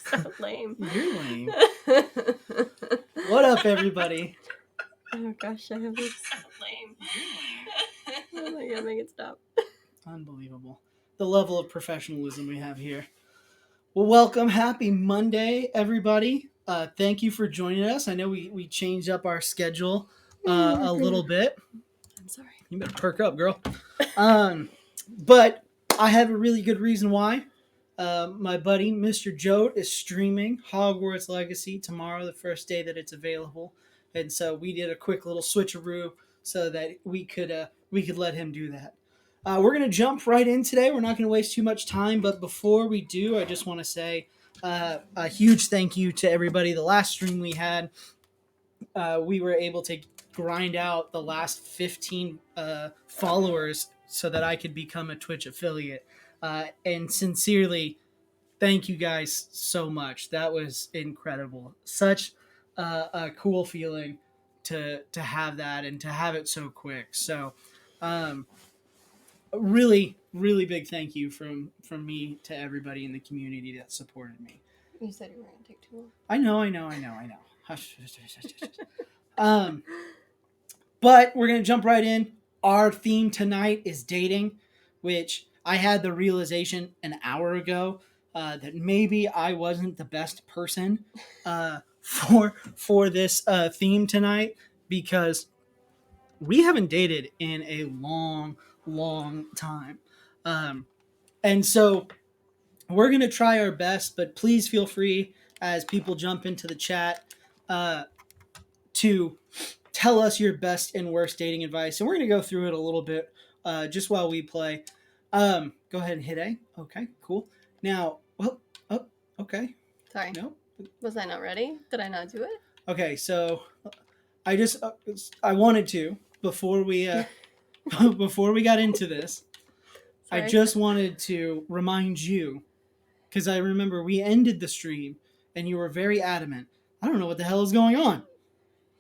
So lame. You're lame. What up, everybody? Oh gosh, I have this. So lame. Oh my god, make it stop. Unbelievable. The level of professionalism we have here. Well, welcome. Happy Monday, everybody. Thank you for joining us. I know we changed up our schedule a little bit. I'm sorry. You better perk up, girl. But I have a really good reason why. My buddy, Mr. Jote, is streaming Hogwarts Legacy tomorrow, the first day that it's available. And so we did a quick little switcheroo so that we could let him do that. We're going to jump right in today. We're not going to waste too much time. But before we do, I just want to say a huge thank you to everybody. The last stream we had, we were able to grind out the last 15 followers so that I could become a Twitch affiliate. And sincerely, thank you guys so much. That was incredible. Such a cool feeling to have that and to have it so quick. So, really, really big thank you from me to everybody in the community that supported me. You said you were gonna take too long. I know. Hush. But we're going to jump right in. Our theme tonight is dating, which I had the realization an hour ago that maybe I wasn't the best person for this theme tonight, because we haven't dated in a long time. And so we're going to try our best, but please feel free as people jump into the chat to tell us your best and worst dating advice. And we're going to go through it a little bit just while we play. Go ahead and hit A. Okay, cool. Now, okay. Sorry. No. Was I not ready? Did I not do it? Okay, so I wanted to before we before we got into this. Sorry. I just wanted to remind you, because I remember we ended the stream and you were very adamant. I don't know what the hell is going on.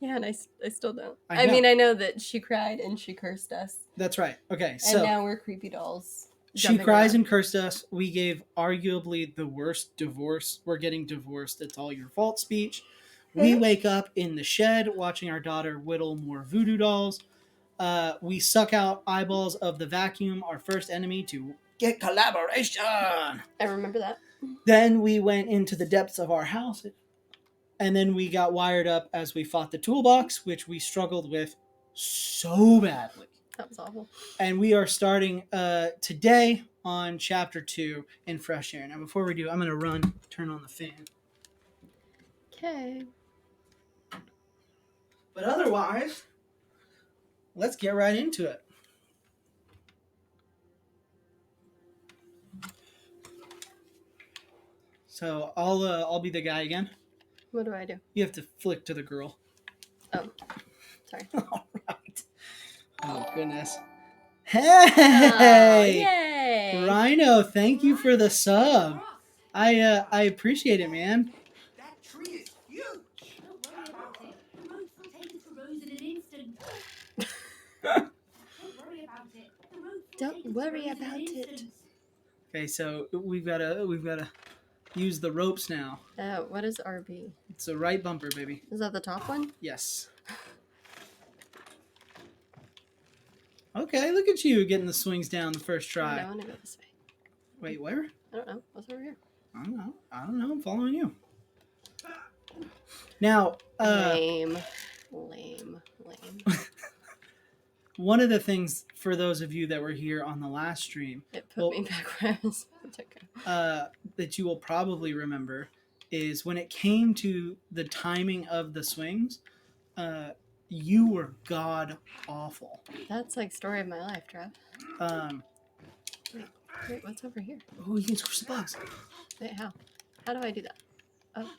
Yeah, and I still don't. I mean, I know that she cried and she cursed us. That's right. Okay, so... And now we're creepy dolls. She cries and cursed us. We gave arguably the worst divorce. We're getting divorced. It's all your fault speech. We wake up in the shed watching our daughter whittle more voodoo dolls. We suck out eyeballs of the vacuum, our first enemy, to get collaboration. I remember that. Then we went into the depths of our house. And then we got wired up as we fought the toolbox, which we struggled with so badly. That was awful. And we are starting today on Chapter 2 in Fresh Air. Now, before we do, I'm going to turn on the fan. Okay. But otherwise, let's get right into it. So I'll be the guy again. What do I do? You have to flick to the girl. Oh, sorry. All right. Oh, goodness. Hey! Yay! Rhino, thank you for the sub. I appreciate it, man. That tree is huge. Don't worry about it. The roots will take us for Rose in an instant. Don't worry about it. Okay, so we've gotta use the ropes now. What is RB? It's a right bumper, baby. Is that the top one? Yes. Okay, look at you getting the swings down the first try. I want to go this way. Wait, where? I don't know. What's over here? I don't know. I'm following you. Now, lame. One of the things, for those of you that were here on the last stream, it put me back where I was supposed to go. That you will probably remember is when it came to the timing of the swings, you were god awful. That's like story of my life, Trev. Wait, what's over here? Oh, you can squish the bugs. Wait, how? How do I do that? Oh.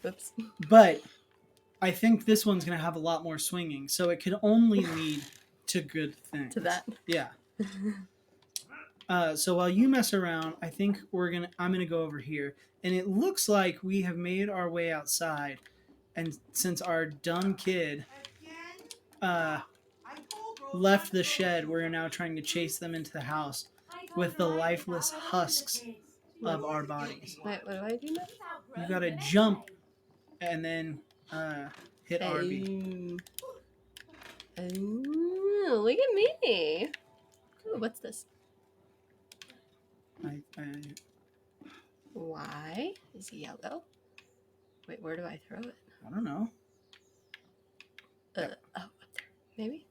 Oops. But I think this one's going to have a lot more swinging, so it could only lead to good things. To that? Yeah. So while you mess around, I think I'm going to go over here. And it looks like we have made our way outside. and since our dumb kid Again? left the shed, we're now trying to chase them into the house with the lifeless husks of our bodies. Wait, what do I do now? You gotta jump and then hit RB. Look at me. Ooh, what's this? Why is he yellow? Wait, where do I throw it? I don't know. Oh, up there. Maybe?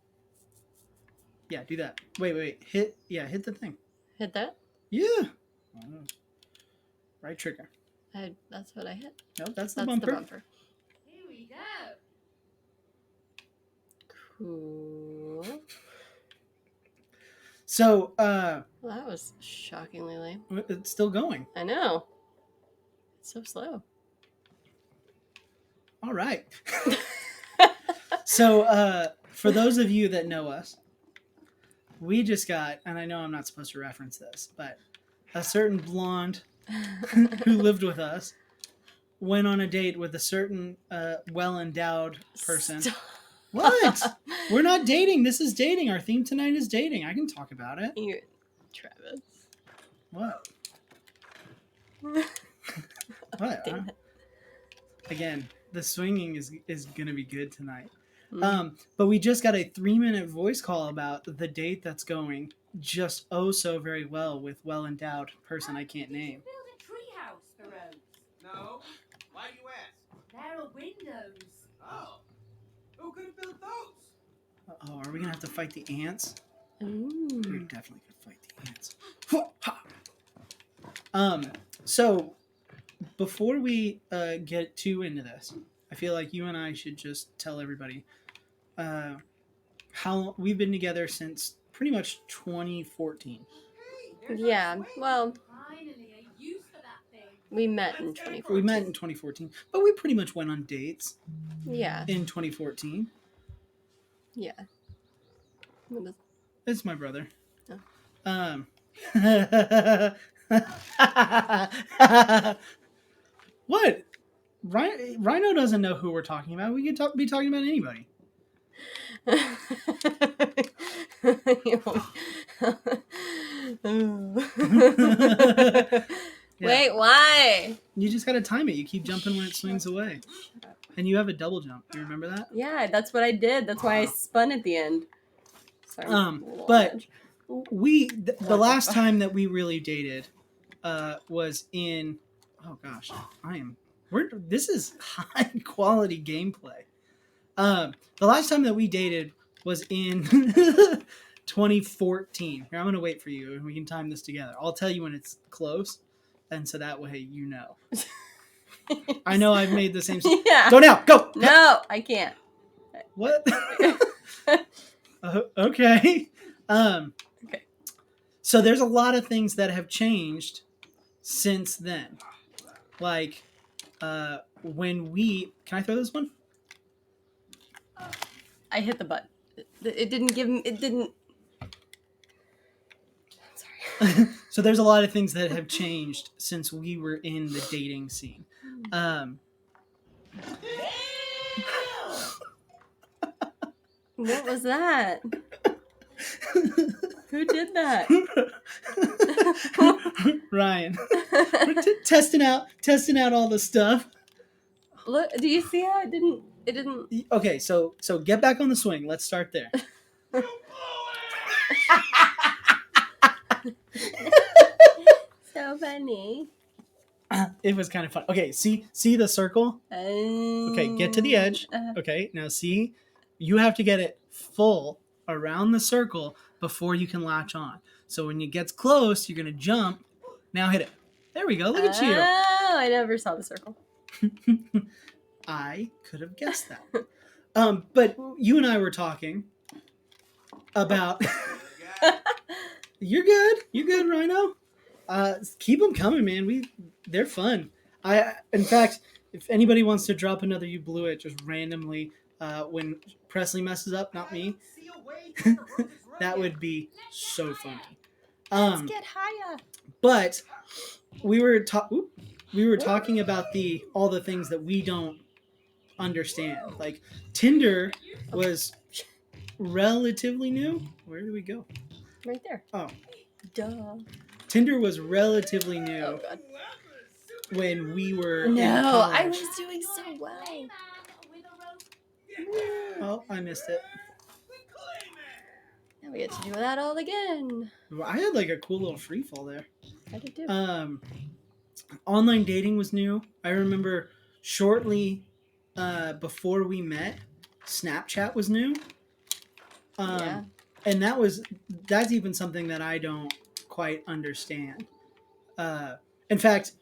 Yeah, do that. Wait. Hit the thing. Hit that? Yeah. Right trigger. That's what I hit. Nope, that's the That's bumper. the bumper. Here we go. Cool. So, Well, that was shockingly lame. it's still going. I know. It's so slow. All right. So, for those of you that know us, we just got, and I know I'm not supposed to reference this, but a certain blonde who lived with us went on a date with a certain well-endowed person. Stop. What? We're not dating. This is dating. Our theme tonight is dating. I can talk about it. You, Travis. What? What? Damn it. Again, the swinging is gonna be good tonight. Mm. But we just got a 3-minute voice call about the date that's going just so very well with well-endowed person I can't name. Build a treehouse for Rose. No. Why do you ask? There are windows. Oh. Who could have built those? Oh, are we gonna have to fight the ants? We're Ooh. definitely gonna fight the ants. So before we get too into this, I feel like you and I should just tell everybody how we've been together since pretty much 2014. Hey, there's Yeah, our swing. well, Finally, a use for that thing. we met in Let's get it 2014. We met in 2014, but we pretty much went on dates Yeah, in 2014. yeah. What is- It's my brother. Oh. What? Rhino doesn't know who we're talking about. We could be talking about anybody. Wait, why? You just gotta time it. You keep jumping when it swings away. And you have a double jump. You remember that? Yeah, that's what I did. That's why I spun at the end. Sorry. But the last time that we really dated was in, oh gosh, this is high quality gameplay. The last time that we dated was in 2014. Here, I'm gonna wait for you and we can time this together. I'll tell you when it's close, and so that way you know. I know I've made the same. Yeah. Go now, go. No, I can't. What? Okay. Okay. So there's a lot of things that have changed since then. Like, when we... Can I throw this one? I hit the button. It didn't give me. It didn't. I'm sorry. So there's a lot of things that have changed since we were in the dating scene. What was that? Who did that? Ryan. We're testing out all the stuff. Look, do you see how it didn't? It didn't. Okay, so get back on the swing. Let's start there. So funny. It was kind of fun. Okay, see the circle? Okay, get to the edge. Okay, now see, you have to get it full around the circle before you can latch on. So when it gets close, you're gonna jump. Now hit it. There we go. Look at you. Oh, I never saw the circle. I could have guessed that. But you and I were talking about. You're good, Rhino. Keep them coming, man. They're fun. In fact, if anybody wants to drop another "You Blew It" just randomly when Presley messes up, not me, that would be so funny. Let's get higher. But we were talking about all the things that we don't understand. Like Tinder was relatively new. Where did we go? Right there. Oh, Duh. Tinder was relatively new Oh god. when we were in No, college. I was doing so well. Oh, I missed it. Now we get to do that all again. Well, I had like a cool little free fall there. I did too. Online dating was new. I remember shortly before we met, Snapchat was new. Yeah. And that's even something that I don't quite understand. In fact,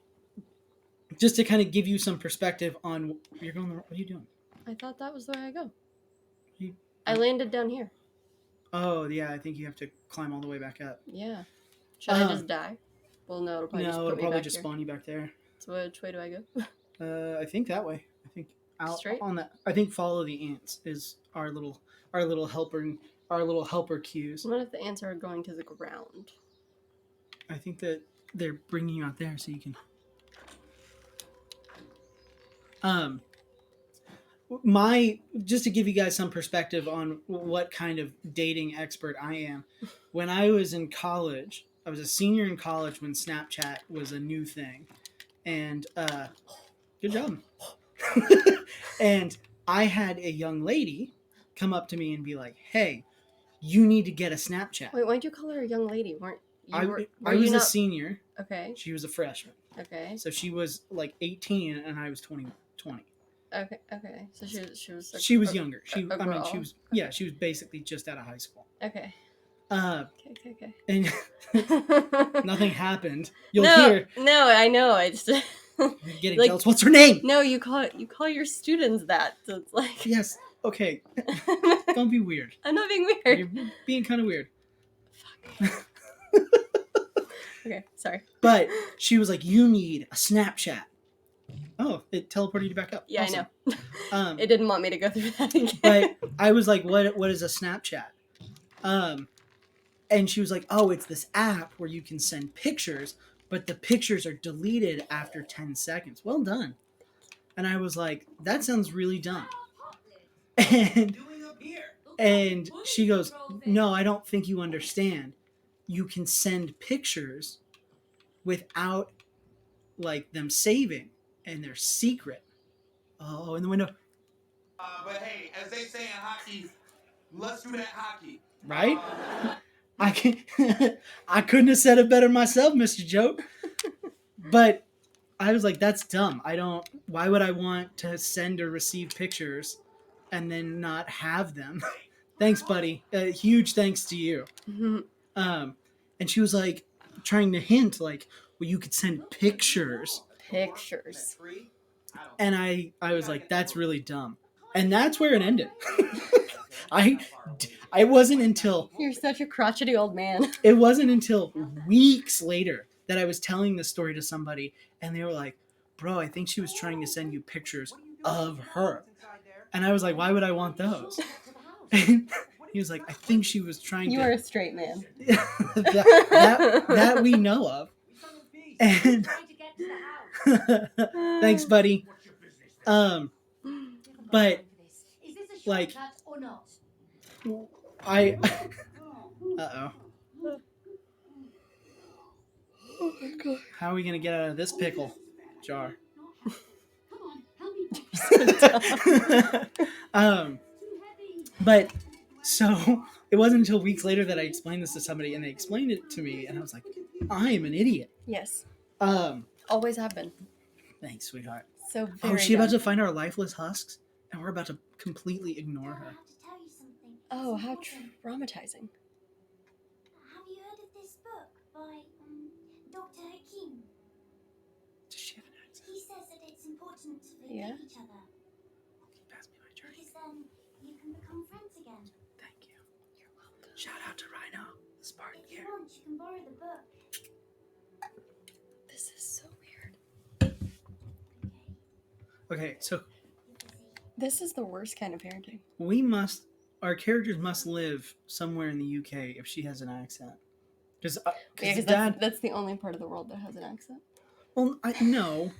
just to kind of give you some perspective on what are you doing? I thought that was the way I go. You- I landed down here. Oh yeah, I think you have to climb all the way back up. Yeah. Should I just die? Well, no, it'll probably just No, put it'll me probably back just here. spawn you back there. So which way do I go? I think that way. I think out Straight? on that. I think follow the ants is our little helper cues. What if the ants are going to the ground? I think that they're bringing you out there so you can. Just to give you guys some perspective on what kind of dating expert I am. When I was in college, I was a senior in college when Snapchat was a new thing, and good job. And I had a young lady come up to me and be like, "Hey, you need to get a Snapchat." Wait, why'd you call her a young lady? Weren't you? I you was a not... senior. Okay. She was a freshman. Okay. So she was like 18 and I was 20. Okay. Okay. So she was. She was younger. She a I mean girl. she was yeah, she was basically just out of high school. Okay. Okay. Okay. And nothing happened. You'll no, hear No, I know. I just you're getting like- jealous. What's her name? no. You call your students that. So it's like. Yes. Okay. Don't be weird. I'm not being weird. You're being kind of weird. Okay. Sorry. But she was like, "You need a Snapchat." Oh, it teleported you back up. Yeah, Awesome. I know. It didn't want me to go through that again. But I was like, what is a Snapchat? And she was like, "Oh, it's this app where you can send pictures, but the pictures are deleted after 10 seconds. Well done." And I was like, "That sounds really dumb." And she goes, "No, I don't think you understand. You can send pictures without like them saving, and they're secret." Oh, in the window. But hey, as they say in hockey, let's do that hockey. Right? I couldn't have said it better myself, Mr. Joke. But I was like, that's dumb. Why would I want to send or receive pictures and then not have them? Thanks, buddy. Huge thanks to you. And she was like trying to hint like, well, you could send pictures. Pictures. And I was like, that's really dumb. And that's where it ended. I wasn't until You're such a crotchety old man. it wasn't until weeks later that I was telling this story to somebody, and they were like, "Bro, I think she was trying to send you pictures of her." And I was like, "Why would I want those?" And he was like, "I think she was trying You to." are a straight man. that we know of. And Trying to get to the house. thanks, buddy. But Is this a like- shortcut or not? I. Uh-oh. Oh my god. How are we gonna get out of this pickle jar? Come on, help me. Too heavy. But so it wasn't until weeks later that I explained this to somebody, and they explained it to me, and I was like, I am an idiot. Yes. Always have been. Thanks, sweetheart. So Oh, very is she about dumb. to find our lifeless husks, and we're about to completely ignore I her. have to tell you something. Oh, It's how important. traumatizing. Have you heard of this book by Dr. Hakim? Does she have an accent? He says that it's important to forgive Yeah. each other Can you pass me my drink? because then you can become friends again. Thank you. You're welcome. Shout out to Rhino, Spartan If you here. want, you can borrow the book. This is so weird. Okay, so You're busy. This is the worst kind of parenting. our characters must live somewhere in the UK if she has an accent. Because Yeah, because Dad, that's the only part of the world that has an accent. well, I no,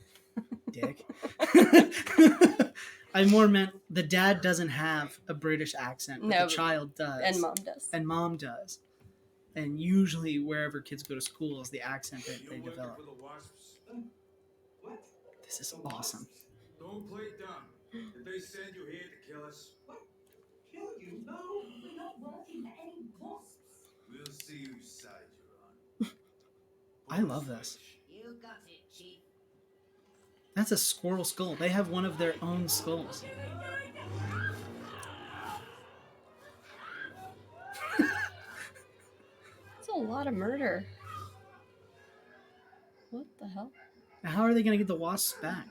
dick. I more meant the dad doesn't have a British accent, but No, the but- child does. And mom does. And mom does. And usually wherever kids go to school is the accent that they develop. What? This is awesome. Don't play dumb. Did they send you here to kill us? What? Kill you? No. We're not working for any wasps. We'll see whose side you're on. I love this. You got it, Chief. That's a squirrel skull. They have one of their own skulls. That's a lot of murder. What the hell? Now, how are they going to get the wasps back?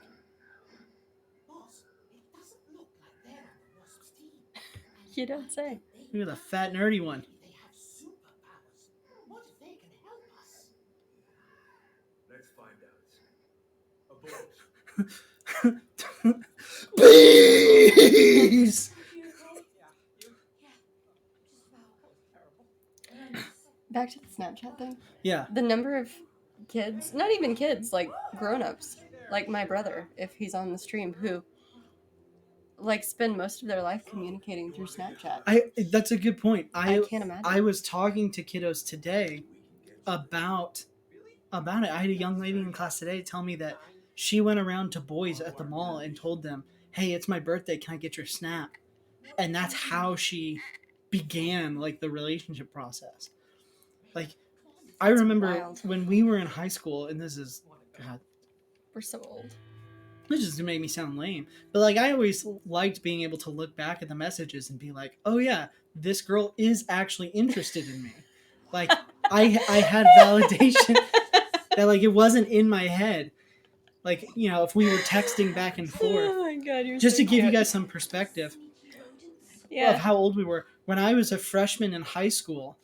Boss, it doesn't look like they're on the wasps' team. And You don't say. they Look at the fat nerdy one. They have superpowers. What if they can help us? Let's find out. A boat. Please! Back to the Snapchat thing. Yeah. The number of kids, not even kids, like grown-ups, like my brother, if he's on the stream, who like spend most of their life communicating through Snapchat. That's a good point. I can't imagine. I was talking to kiddos today about it. I had a young lady in class today tell me that she went around to boys at the mall and told them, "Hey, it's my birthday. Can I get your snap?" And that's how she began like the relationship process. Like, I remember wild. when we were in high school, and this is, God, We're so old. this just made me sound lame. But like, I always liked being able to look back at the messages and be like, "Oh yeah, this girl is actually interested in me." Like, I had validation that like it wasn't in my head. Like, you know, if we were texting back and forth, Oh my god, you're just so to give you cute. guys some perspective of Yeah. how old we were. When I was a freshman in high school,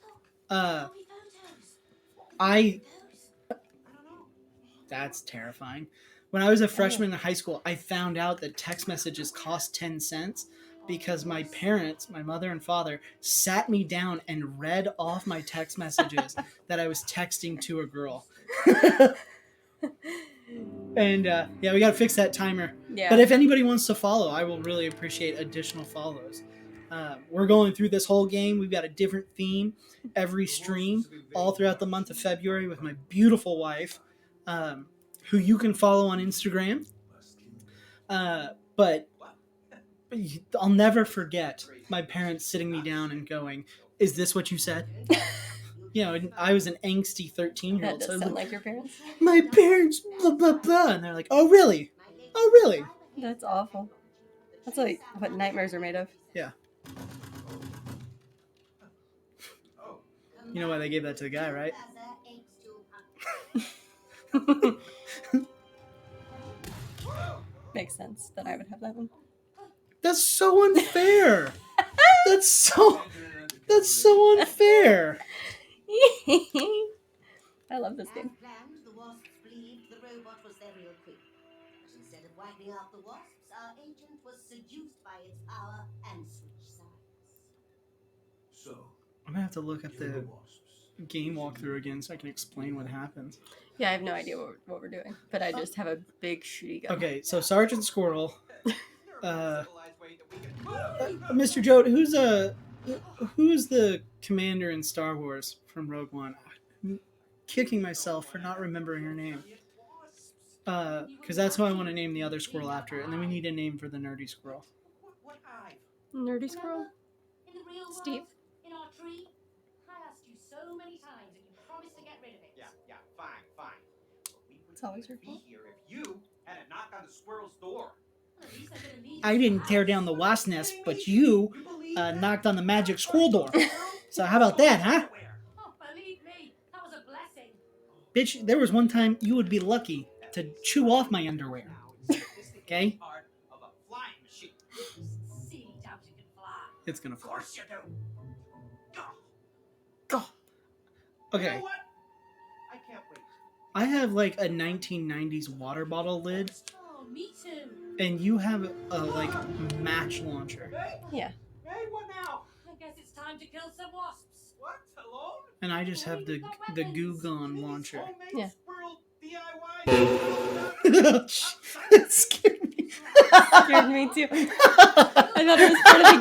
that's terrifying. When I was a freshman in high school, I found out that text messages cost 10 cents because my parents, my mother and father, sat me down and read off my text messages that I was texting to a girl. And yeah, we got to fix that timer. Yeah. But if anybody wants to follow, I will really appreciate additional follows. We're going through this whole game. We've got a different theme every stream all throughout the month of February with my beautiful wife, who you can follow on Instagram. But I'll never forget my parents sitting me down and going, "Is this what you said?" You know, and I was an angsty That 13-year-old. does So I was sound like, like your parents. "My parents, blah, blah, blah." And they're like, "Oh, really? Oh, really?" That's awful. That's like what nightmares are made of. You know why they gave that to the guy, right? Makes sense that I would have that one. That's so unfair. That's so unfair. I love this game. As planned, the wasps believed the robot was their real queen. But instead of wiping out the wasps, our agent was seduced by its power and switched sides. So, I'm gonna have to look up kill the the wasps. game walkthrough again so I can explain what happens. Yeah, I have no idea what we're doing, but I just have a big shooty gun. Okay, so Sergeant Squirrel, Mr. Joe, who's the commander in Star Wars from Rogue One? I'm kicking myself for not remembering her name. Because that's who I want to name the other squirrel after, and then we need a name for the nerdy squirrel. What hive? Nerdy squirrel? In the real Steve? world, in our tree, I asked you so many times and you promised to get rid of it. Yeah, fine. But we wouldn't It's always your be fault. here if you hadn't knocked on the squirrel's door. Well, at least I'm gonna need I you didn't to tear house. down the wasp nest, but you believe knocked on the magic squirrel door. So how about that, huh? Oh, believe me, that was a blessing. Bitch, there was one time you would be lucky to chew off my underwear. Okay? Part of a flying machine. Silly doubt you can fly. It's gonna Of fly. course you do. Go. You Okay, know what? I can't wait. I have like a 1990s water bottle lid, Oh, me too. and you have a like match launcher. Hey, Yeah. hey, what now? I guess it's time to kill some wasps. What? Alone? And I just have the Goo Gone launcher. Homemade Yeah. squirrel DIY? That scared me. Scared me too. I thought it was part of the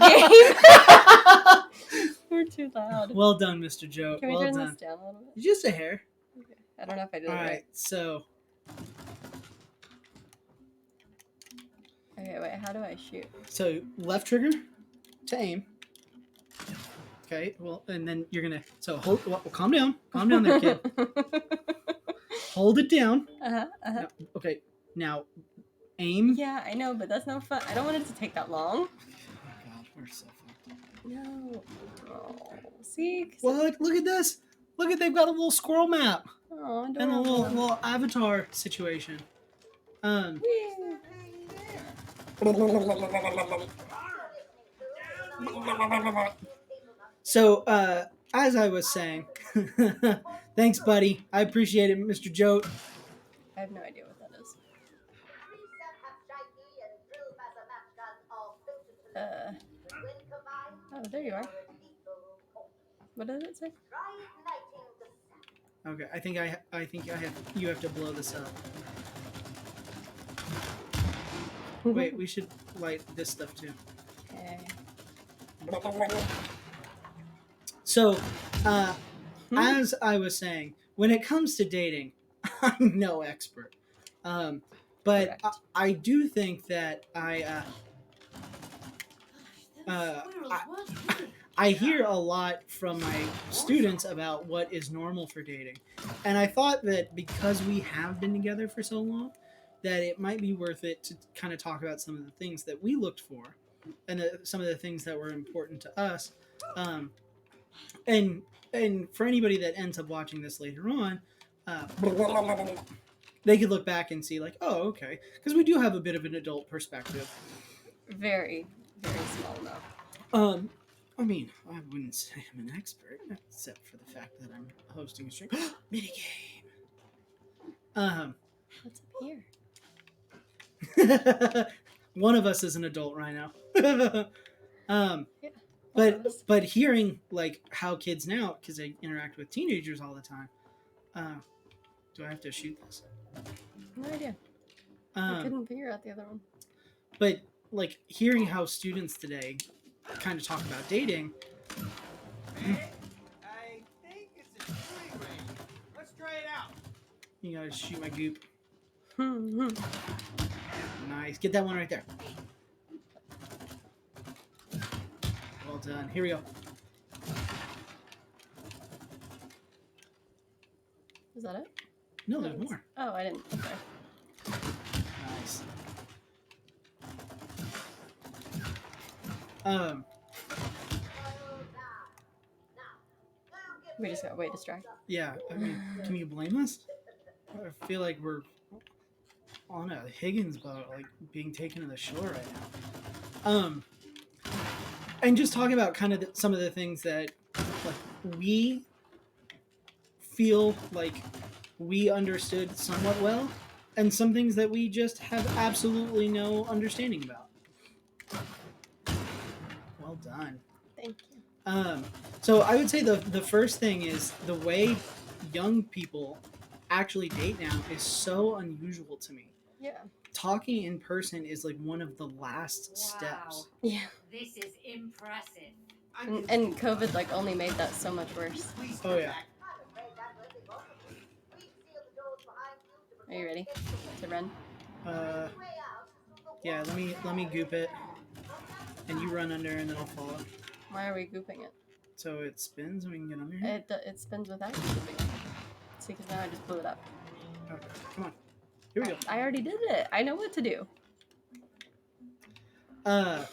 game. We're too loud. Well done, Mr. Joe. Can we Well turn done. this down a little bit? Just a hair. I don't know if I did All it right. right. So Okay, wait. How do I shoot? left trigger to aim. Okay. Well, and then you're gonna. So hold. Well, calm down. Calm down there, kid. Hold it down. Uh-huh. No, okay. Now aim. Yeah, I know, but that's no fun. I don't want it to take that long. Oh God, we're so fucked. No. Oh, see? 'Cause What? Look at this. Look at they've got a little squirrel map oh, and a adorable. little avatar situation. Whee! So as I was saying, thanks, buddy. I appreciate it, Mr. Jote. I have no idea what that is. Oh, there you are. What does it say? Okay, I think you have to blow this up. Wait, we should light this stuff too. Okay. So, as I was saying, when it comes to dating, I'm no expert. But Correct. I do think that I hear a lot from my students about what is normal for dating. And I thought that because we have been together for so long, that it might be worth it to kind of talk about some of the things that we looked for and some of the things that were important to us. And for anybody that ends up watching this later on, they could look back and see like, oh, okay. Because we do have a bit of an adult perspective. Very, very small amount. I mean, I wouldn't say I'm an expert, except for the fact that I'm hosting a stream. Minigame! What's up here? One of us is an adult right now. Yeah. one of us. But hearing like how kids now, because I interact with teenagers all the time, do I have to shoot this? No idea. I couldn't figure out the other one. But like hearing how students today kind of talk about dating, I think it's a shooting range. Let's try it out. you gotta shoot my goop. Hmm. Nice. Get that one right there. Well done. Here we go. Is that it? No, there's more. Oh, I didn't. Okay. Nice. We just got way distracted. Yeah. I mean, can you blame us? I feel like we're on a Higgins boat, like being taken to the shore right now. And just talking about kind of some of the things that like we feel like we understood somewhat well, and some things that we just have absolutely no understanding about. Well done. Thank you. So I would say the first thing is the way young people actually date now is so unusual to me. Yeah. Talking in person is like one of the last steps. Yeah. This is impressive. And COVID like only made that so much worse. Oh yeah. Are you ready to run? Yeah, let me goop it. And you run under and then I'll follow. Why are we gooping it? So it spins and we can get under here. It spins without you gooping it. See, because now I just blew it up. Okay, come on. Here we go. I already did it. I know what to do. No,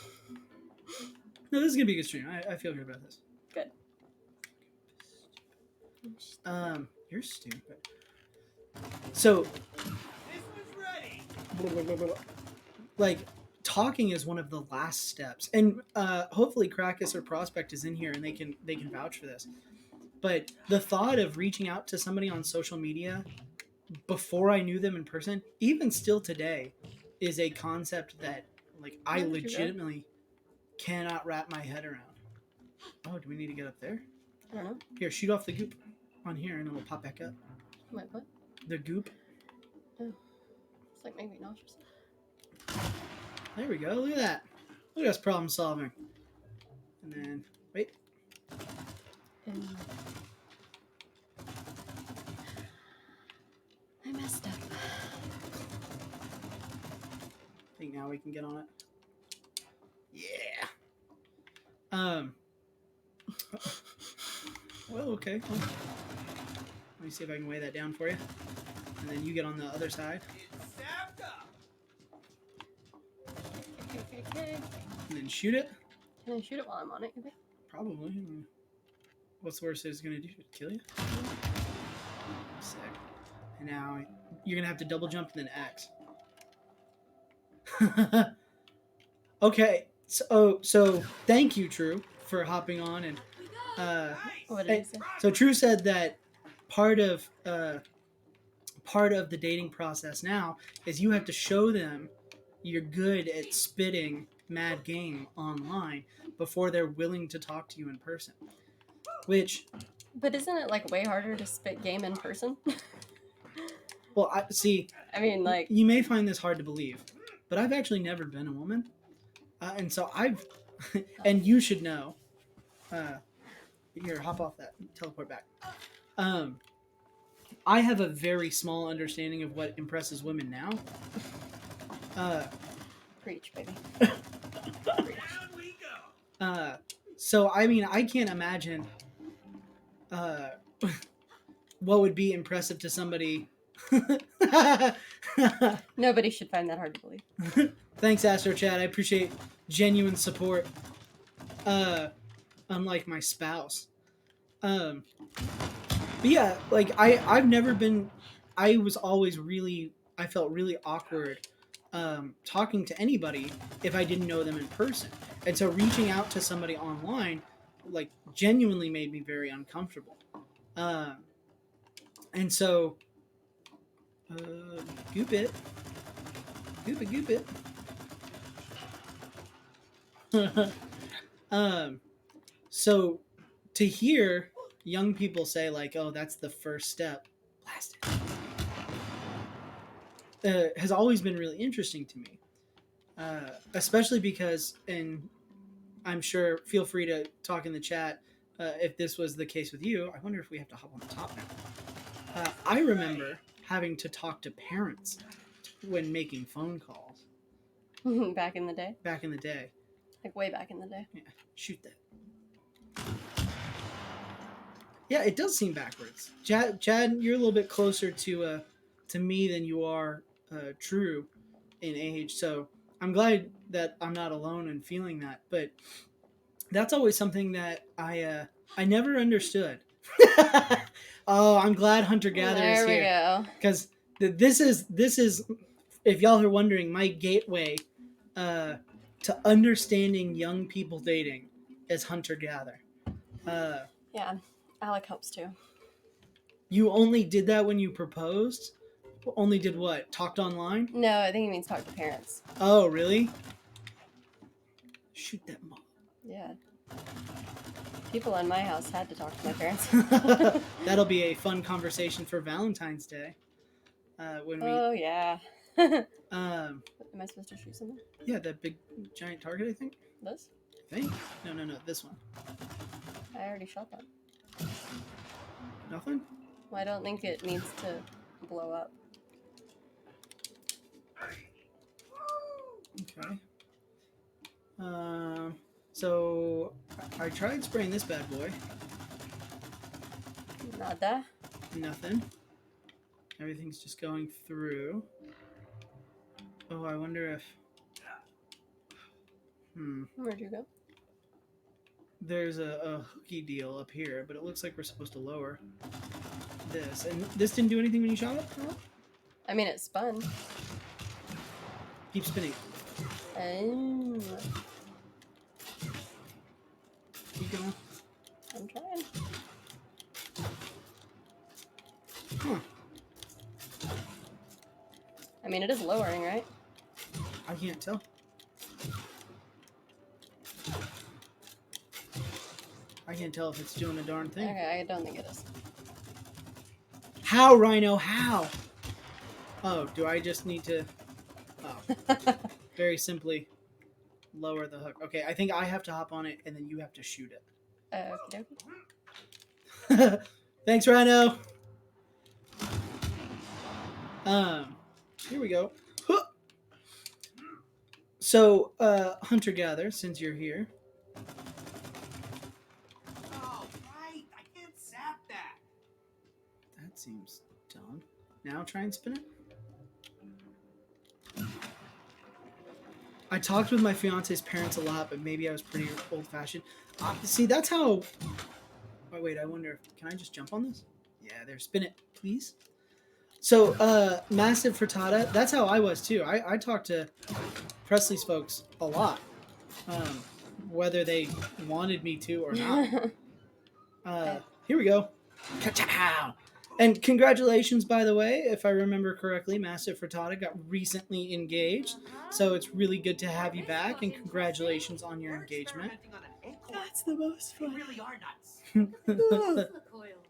this is gonna be a good stream. I feel good about this. Good. You're stupid. So, This one's ready. like, talking is one of the last steps, and hopefully Krakus or Prospect is in here and they can vouch for this. But the thought of reaching out to somebody on social media before I knew them in person, even still today, is a concept that like I Where did you go? legitimately cannot wrap my head around. Oh, do we need to get up there? I don't know. Here, shoot off the goop on here and it'll pop back up. Wait, what? The goop. It's like making me nauseous. There we go. Look at that. Look at us problem solving. And then, wait. And I messed up. I think now we can get on it. Yeah. Well, okay. Well, let me see if I can weigh that down for you. And then you get on the other side. Okay. And then shoot it. Can I shoot it while I'm on it, you think? Probably. What's the worst it's going to do? Kill you? Sick. And now you're going to have to double jump and then X. Okay. So thank you, True, for hopping on. And What did he say? so True said that part of the dating process now is you have to show them you're good at spitting mad game online before they're willing to talk to you in person. Which, But isn't it like way harder to spit game in person? well, I see. I mean, like, You may find this hard to believe, but I've actually never been a woman, and so I've, and you should know. Here, hop off that. Teleport back. I have a very small understanding of what impresses women now. preach, baby. So I mean, I can't imagine what would be impressive to somebody. Nobody should find that hard to believe. Thanks, Astro Chad. I appreciate genuine support. Unlike my spouse. But yeah, like I've never been. I was always really. I felt really awkward talking to anybody if I didn't know them in person, and so reaching out to somebody online, like, genuinely made me very uncomfortable. And so, goop it. So to hear young people say like, "Oh, that's the first step," blast it, has always been really interesting to me, especially because, and I'm sure, feel free to talk in the chat if this was the case with you. I wonder if we have to hop on the top now. I remember having to talk to parents when making phone calls Back in the day. back in the day. Like, way back in the day. Yeah, shoot that. Yeah, it does seem backwards. Chad, you're a little bit closer to me than you are True in age, so I'm glad that I'm not alone in feeling that. But that's always something that I never understood. Oh, I'm glad Hunter Gatherer is There we here, go. because this is, if y'all are wondering, my gateway to understanding young people dating is Hunter Gather. Yeah, Alec helps too. You only did that when you proposed? Only did what? Talked online? No, I think he means talk to parents. Oh, really? Shoot that mom. Yeah. People in my house had to talk to my parents. That'll be a fun conversation for Valentine's Day. When we, Oh, yeah. um, Am I supposed to shoot something? yeah, that big giant target, I think. This? I think. No, this one. I already shot that. Nothing. Well, I don't think it needs to blow up. Okay. So I tried spraying this bad boy. Nada. Nothing. Everything's just going through. Oh, I wonder if. Where'd you go? There's a hooky deal up here, but it looks like we're supposed to lower this. And this didn't do anything when you shot it? No? I mean, it spun. Keep spinning. Oh, Keep going. I'm trying. Huh. I mean, it is lowering, right? I can't tell. I can't tell if it's doing a darn thing. Okay, I don't think it is. How, Rhino? How? Oh, do I just need to... Oh. very simply lower the hook. Okay, I think I have to hop on it, and then you have to shoot it. Okey-dokey. Thanks, Rhino. Here we go. Huh. So, Hunter Gather, since you're here, Oh, right. I can't zap that. that seems dumb. Now try and spin it. I talked with my fiance's parents a lot, but maybe I was pretty old-fashioned. See, that's how. Oh, wait, I wonder. Can I just jump on this? Yeah, there. Spin it, please. So, Massive Frittata. That's how I was too. I talked to Presley's folks a lot, whether they wanted me to or not. Here we go. Ka-chow! And congratulations, by the way, if I remember correctly, Massive Frittata got recently engaged. So it's really good to have you back, and congratulations on your We're engagement. experimenting on an ankle. That's the most They fun. really are nuts. Coils.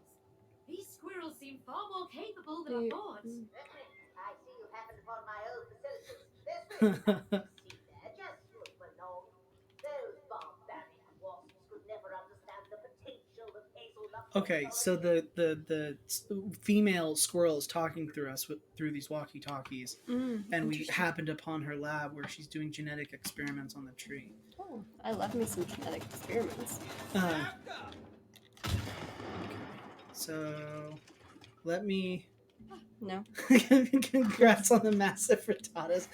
These squirrels seem far more capable than I Dude. thought. I see you happened upon my own facilities. There's really nothing to see there, just movement along. Those barbaric wasps could never understand the potential of hazelnut. Okay, so the female squirrel is talking through us through these walkie-talkies, and we happened upon her lab where she's doing genetic experiments on the tree. Oh, I love me some genetic experiments. So let me. No. Congrats on the Massive Frittatas.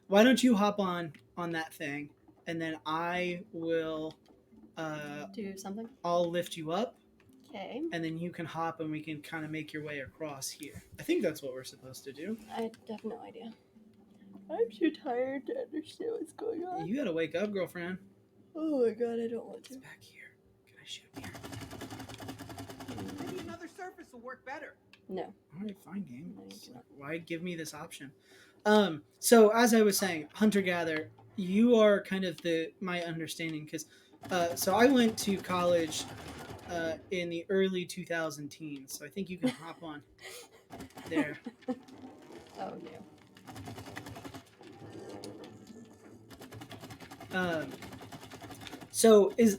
Why don't you hop on that thing, and then I will. Do something. I'll lift you up, Okay. and then you can hop, and we can kind of make your way across here. I think that's what we're supposed to do. I have no idea. I'm too tired to understand what's going on. You gotta wake up, girlfriend. Oh my god, I don't want It's to. back here. Can I shoot here? Maybe another surface will work better. No. All right, fine, game. No, you cannot. Why give me this option? So as I was saying, Hunter Gather, you are kind of my understanding because, so I went to college in the early 2000 teens, so I think you can hop on there. Oh no. So is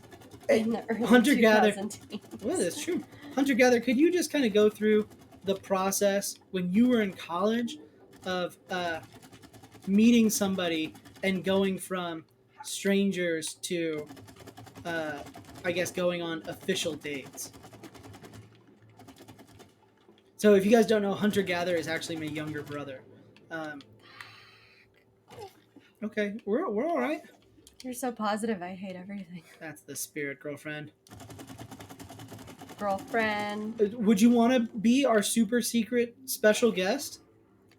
In the early Hunter Gather. 2010s. Well, that's true. Hunter Gather, could you just kind of go through the process when you were in college of meeting somebody and going from strangers to, I guess, going on official dates? So if you guys don't know, Hunter Gather is actually my younger brother. Okay, we're all right. You're so positive. I hate everything. That's the spirit, girlfriend. Girlfriend. Would you want to be our super secret special guest?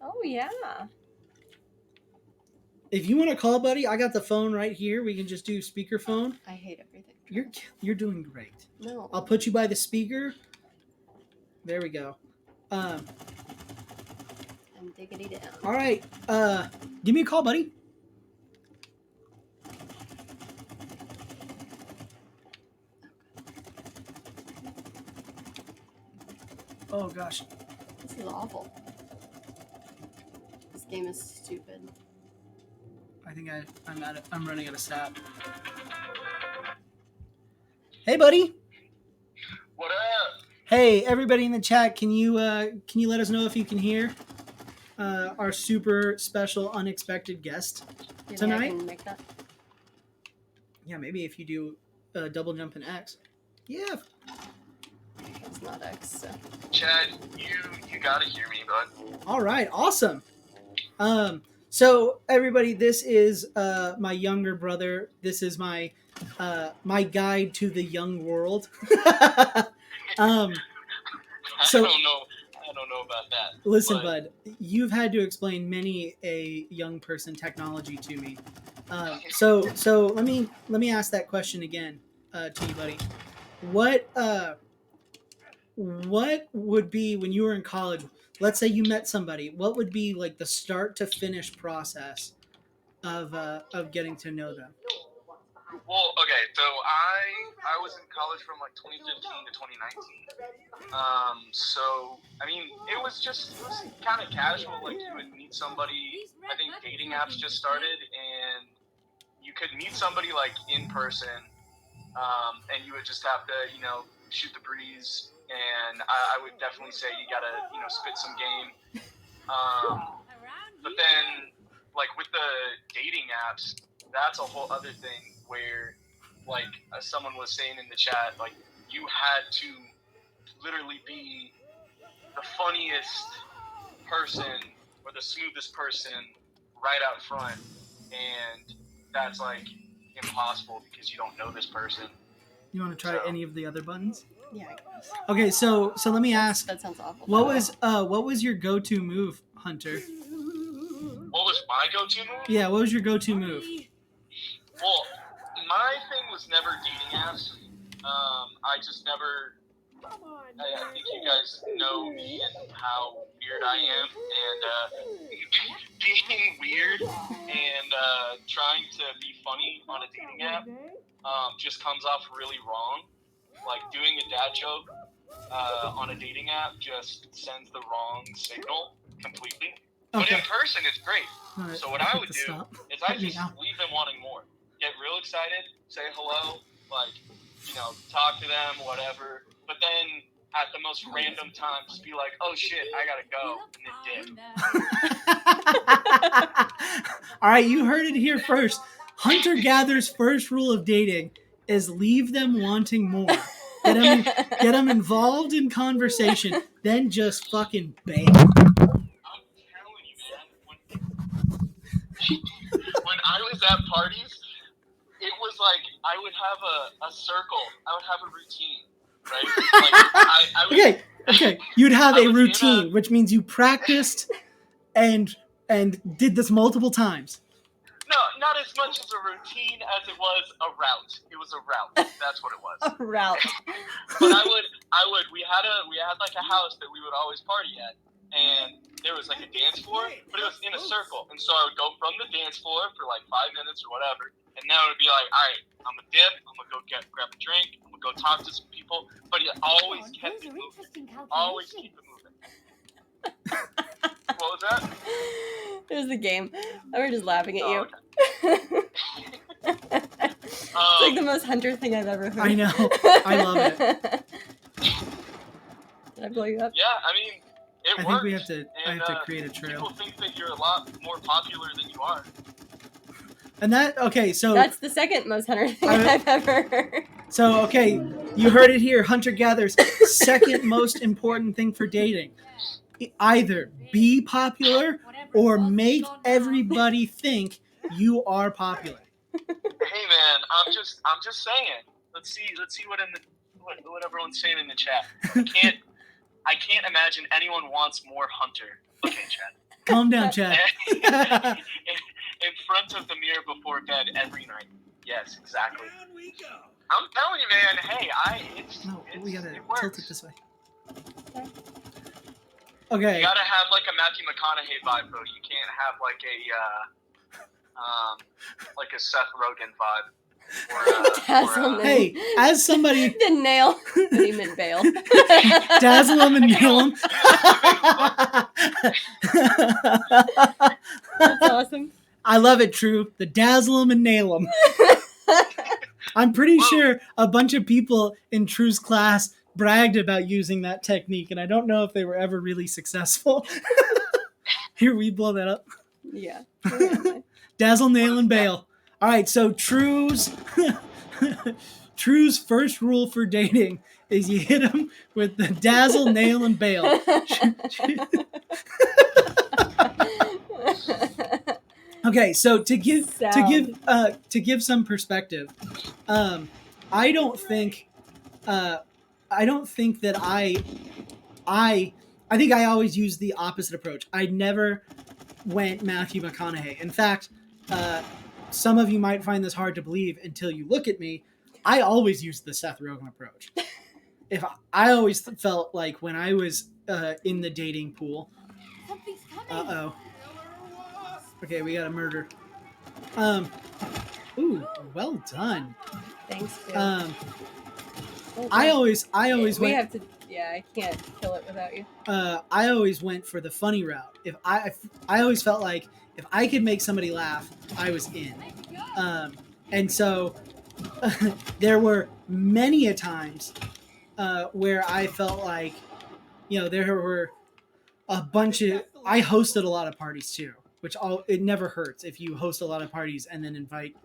Oh yeah. If you want to call, buddy, I got the phone right here. We can just do speakerphone. I hate everything. You're doing great. No. I'll put you by the speaker. There we go. I'm diggity down. All right. Give me a call, buddy. Oh gosh. This is awful. This game is stupid. I think I'm running out of stat. Hey, buddy. What up? Hey, everybody in the chat. Can you let us know if you can hear our super special unexpected guest Do you think tonight? I can make that? Yeah, maybe if you do double jump in X. Yeah. It's not X. So. Chad, you gotta hear me, bud. All right. Awesome. So everybody, this is my younger brother. This is my guide to the young world. So- I don't know about that. Listen, but bud, you've had to explain many a young person technology to me. So let me ask that question again to you, buddy. What would be when you were in college? Let's say you met somebody. What would be like the start to finish process of getting to know them? Well, okay, so I was in college from like 2015 to 2019. So I mean, it was kind of casual. Like you would meet somebody. I think dating apps just started, and you could meet somebody like in person, and you would just have to, shoot the breeze. And I would definitely say you gotta, spit some game. But then, like with the dating apps, that's a whole other thing where, like, as someone was saying in the chat, like you had to literally be the funniest person or the smoothest person right out front, and that's like impossible because you don't know this person. You want to try any of the other buttons? Yeah, I guess. Okay, so let me ask. That sounds awful. What was your go-to move, Hunter? What was my go-to move? Yeah, what was your go-to move? Well, my thing was never dating apps. I just never. I think you guys know me and how weird I am, and being weird and trying to be funny on a dating app just comes off really wrong. Like doing a dad joke on a dating app just sends the wrong signal completely. But in person, it's great. Right, so what I would do is I just out. leave them wanting more. Get real excited, say hello, like, talk to them, whatever. But then at the most random time, just be like, oh shit, I gotta go, and then dip. All right, you heard it here first. Hunter Gather's first rule of dating is leave them wanting more. Get them involved in conversation, then just fucking bail. I'm telling you, man, when I was at parties, it was like I would have a circle. I would have a routine, right? Like, I would, Okay. You'd have a routine, which means you practiced and did this multiple times. No, not as much as a routine as it was a route. It was a route. That's what it was. A route. But we had like a house that we would always party at, and there was like a dance floor, but it was in a circle. And so I would go from the dance floor for like 5 minutes or whatever, and then it would be like, all right, I'm gonna dip, I'm gonna go grab a drink, I'm gonna go talk to some people, but it always kept it moving. Always keep it moving. What was that? It was the game. We're just laughing at you. Okay. It's like the most Hunter thing I've ever heard. I know. I love it. Did I blow you up? Yeah, I mean, it I works. think I have to create a trail. People think that you're a lot more popular than you are. And so That's the second most Hunter thing I've ever heard. So, okay, you heard it here. Hunter Gather's second most important thing for dating. Either be popular or make everybody think you are popular. Hey man, I'm just saying. Let's see what everyone's saying in the chat. I can't imagine anyone wants more Hunter. Okay, Chad. Calm down, Chad. in front of the mirror before bed every night. Yes, exactly. I'm telling you, man. Hey, We gotta it works. tilt it this way. Okay. You gotta have like a Matthew McConaughey vibe, though. You can't have like a Seth Rogen vibe. Or Hey, as somebody Didn't nail. But he meant bail. dazzle them and nail them. That's awesome. I love it, True. The dazzle them and nail them. I'm pretty sure a bunch of people in True's class bragged about using that technique, and I don't know if they were ever really successful. Here, we blow that up. Yeah. Dazzle, nail, and bail. All right, so True's first rule for dating is you hit him with the dazzle, nail, and bail. Okay, so to give some perspective, I don't think that I think I always used the opposite approach. I never went Matthew McConaughey. In fact, some of you might find this hard to believe until you look at me. I always used the Seth Rogen approach. I always felt like when I was in the dating pool. Okay, we got a murder. Ooh, well done. Thanks, dude. Oh, I God. always we went. have to. Yeah, I can't kill it without you. I always went for the funny route. If I always felt like if I could make somebody laugh, I was in. And so there were many a times where I felt like, there were a bunch of. I hosted a lot of parties too, which it never hurts if you host a lot of parties and then invite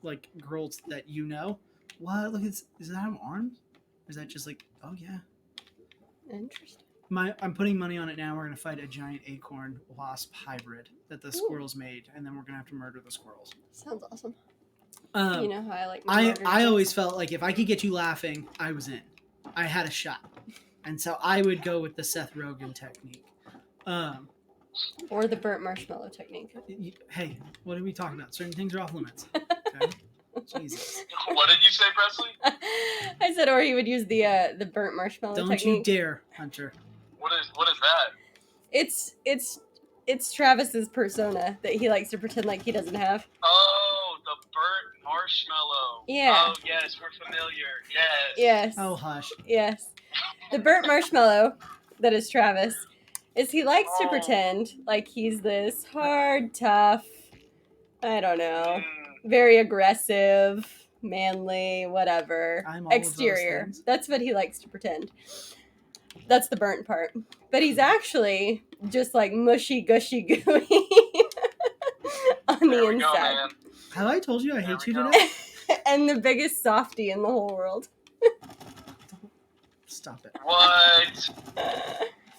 like girls that you know. What? Look, is that an arm? Or is that just like? Oh yeah. Interesting. I'm putting money on it now. We're gonna fight a giant acorn wasp hybrid that the squirrels made, and then we're gonna have to murder the squirrels. Sounds awesome. Um, You know how I like. My murdered I kids? always felt like if I could get you laughing, I was in. I had a shot, and so I would go with the Seth Rogen technique. Or the burnt marshmallow technique. Hey, what are we talking about? Certain things are off limits. Okay? Jesus. What did you say, Presley? I said, or he would use the burnt marshmallow Don't technique. you dare, Hunter. What is that? It's Travis's persona that he likes to pretend like he doesn't have. Oh, the burnt marshmallow. Yeah. Oh, yes, we're familiar. Yes. Yes. Oh, hush. Yes. The burnt marshmallow that is Travis is he likes to Oh. pretend like he's this hard, tough, I don't know, Mm, very aggressive, manly, whatever. I'm all of those exterior. things. That's what he likes to pretend. That's the burnt part. But he's actually just like mushy, gushy, gooey on there the we go, inside. man. Have I told you I There hate we you go. today? And the biggest softie in the whole world. Stop it. What?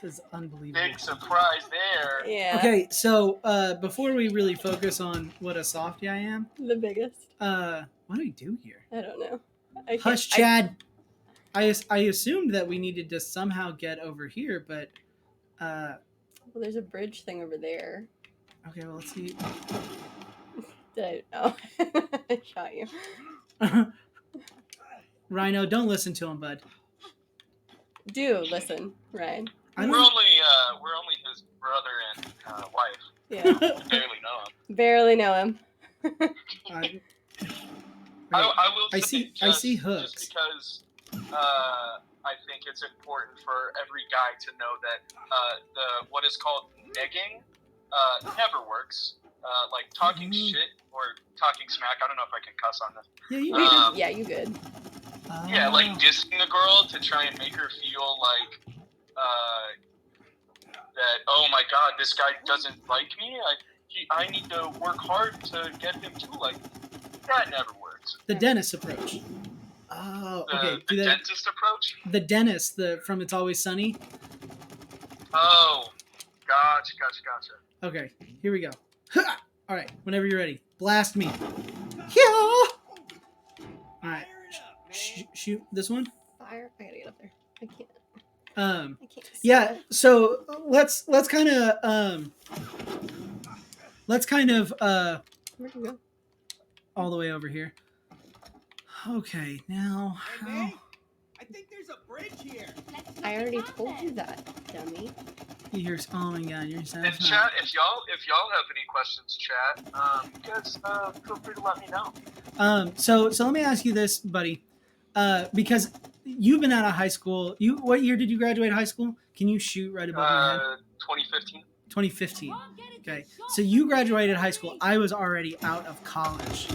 This is unbelievable. Big surprise there. Yeah. Okay, so before we really focus on what a softie I am, The biggest. what do we do here? I don't know. I Hush, can't- Chad. I assumed that we needed to somehow get over here, but Well, there's a bridge thing over there. okay, well let's see. Did I? Oh, I shot you. Rhino, don't listen to him, bud. Do listen, Ryan. I We're don't. only his brother and wife. Yeah. We barely know him. Barely know him. I, I will I say see just hooks. Just because I think it's important for every guy to know that the what is called negging never works. Like talking Mhm. shit or talking smack. I don't know if I can cuss on this. Yeah, you. Yeah, you good. Yeah, like Oh. dissing a girl to try and make her feel like that. Oh my God, this guy doesn't like me. I need to work hard to get him to like me. That never works. The dentist approach. Oh, The, okay. the Do that. dentist approach. The dentist, from It's Always Sunny. Oh, gotcha. Okay, here we go. Ha! All right, whenever you're ready, blast me. Yeah. All right, shoot this one. Fire. I gotta get up there. I can't. I can't. see Yeah. it. So let's kind of Where'd you go? all the way over here. Okay, now how? I think there's a bridge here. I already told you that, dummy. You're, oh my God, you're so And chat, if y'all have any questions, chat, you guys feel free to let me know. So let me ask you this, buddy, because you've been out of high school. What year did you graduate high school? Can you shoot right above your head? 2015. 2015. Okay, so you graduated high school. I was already out of college.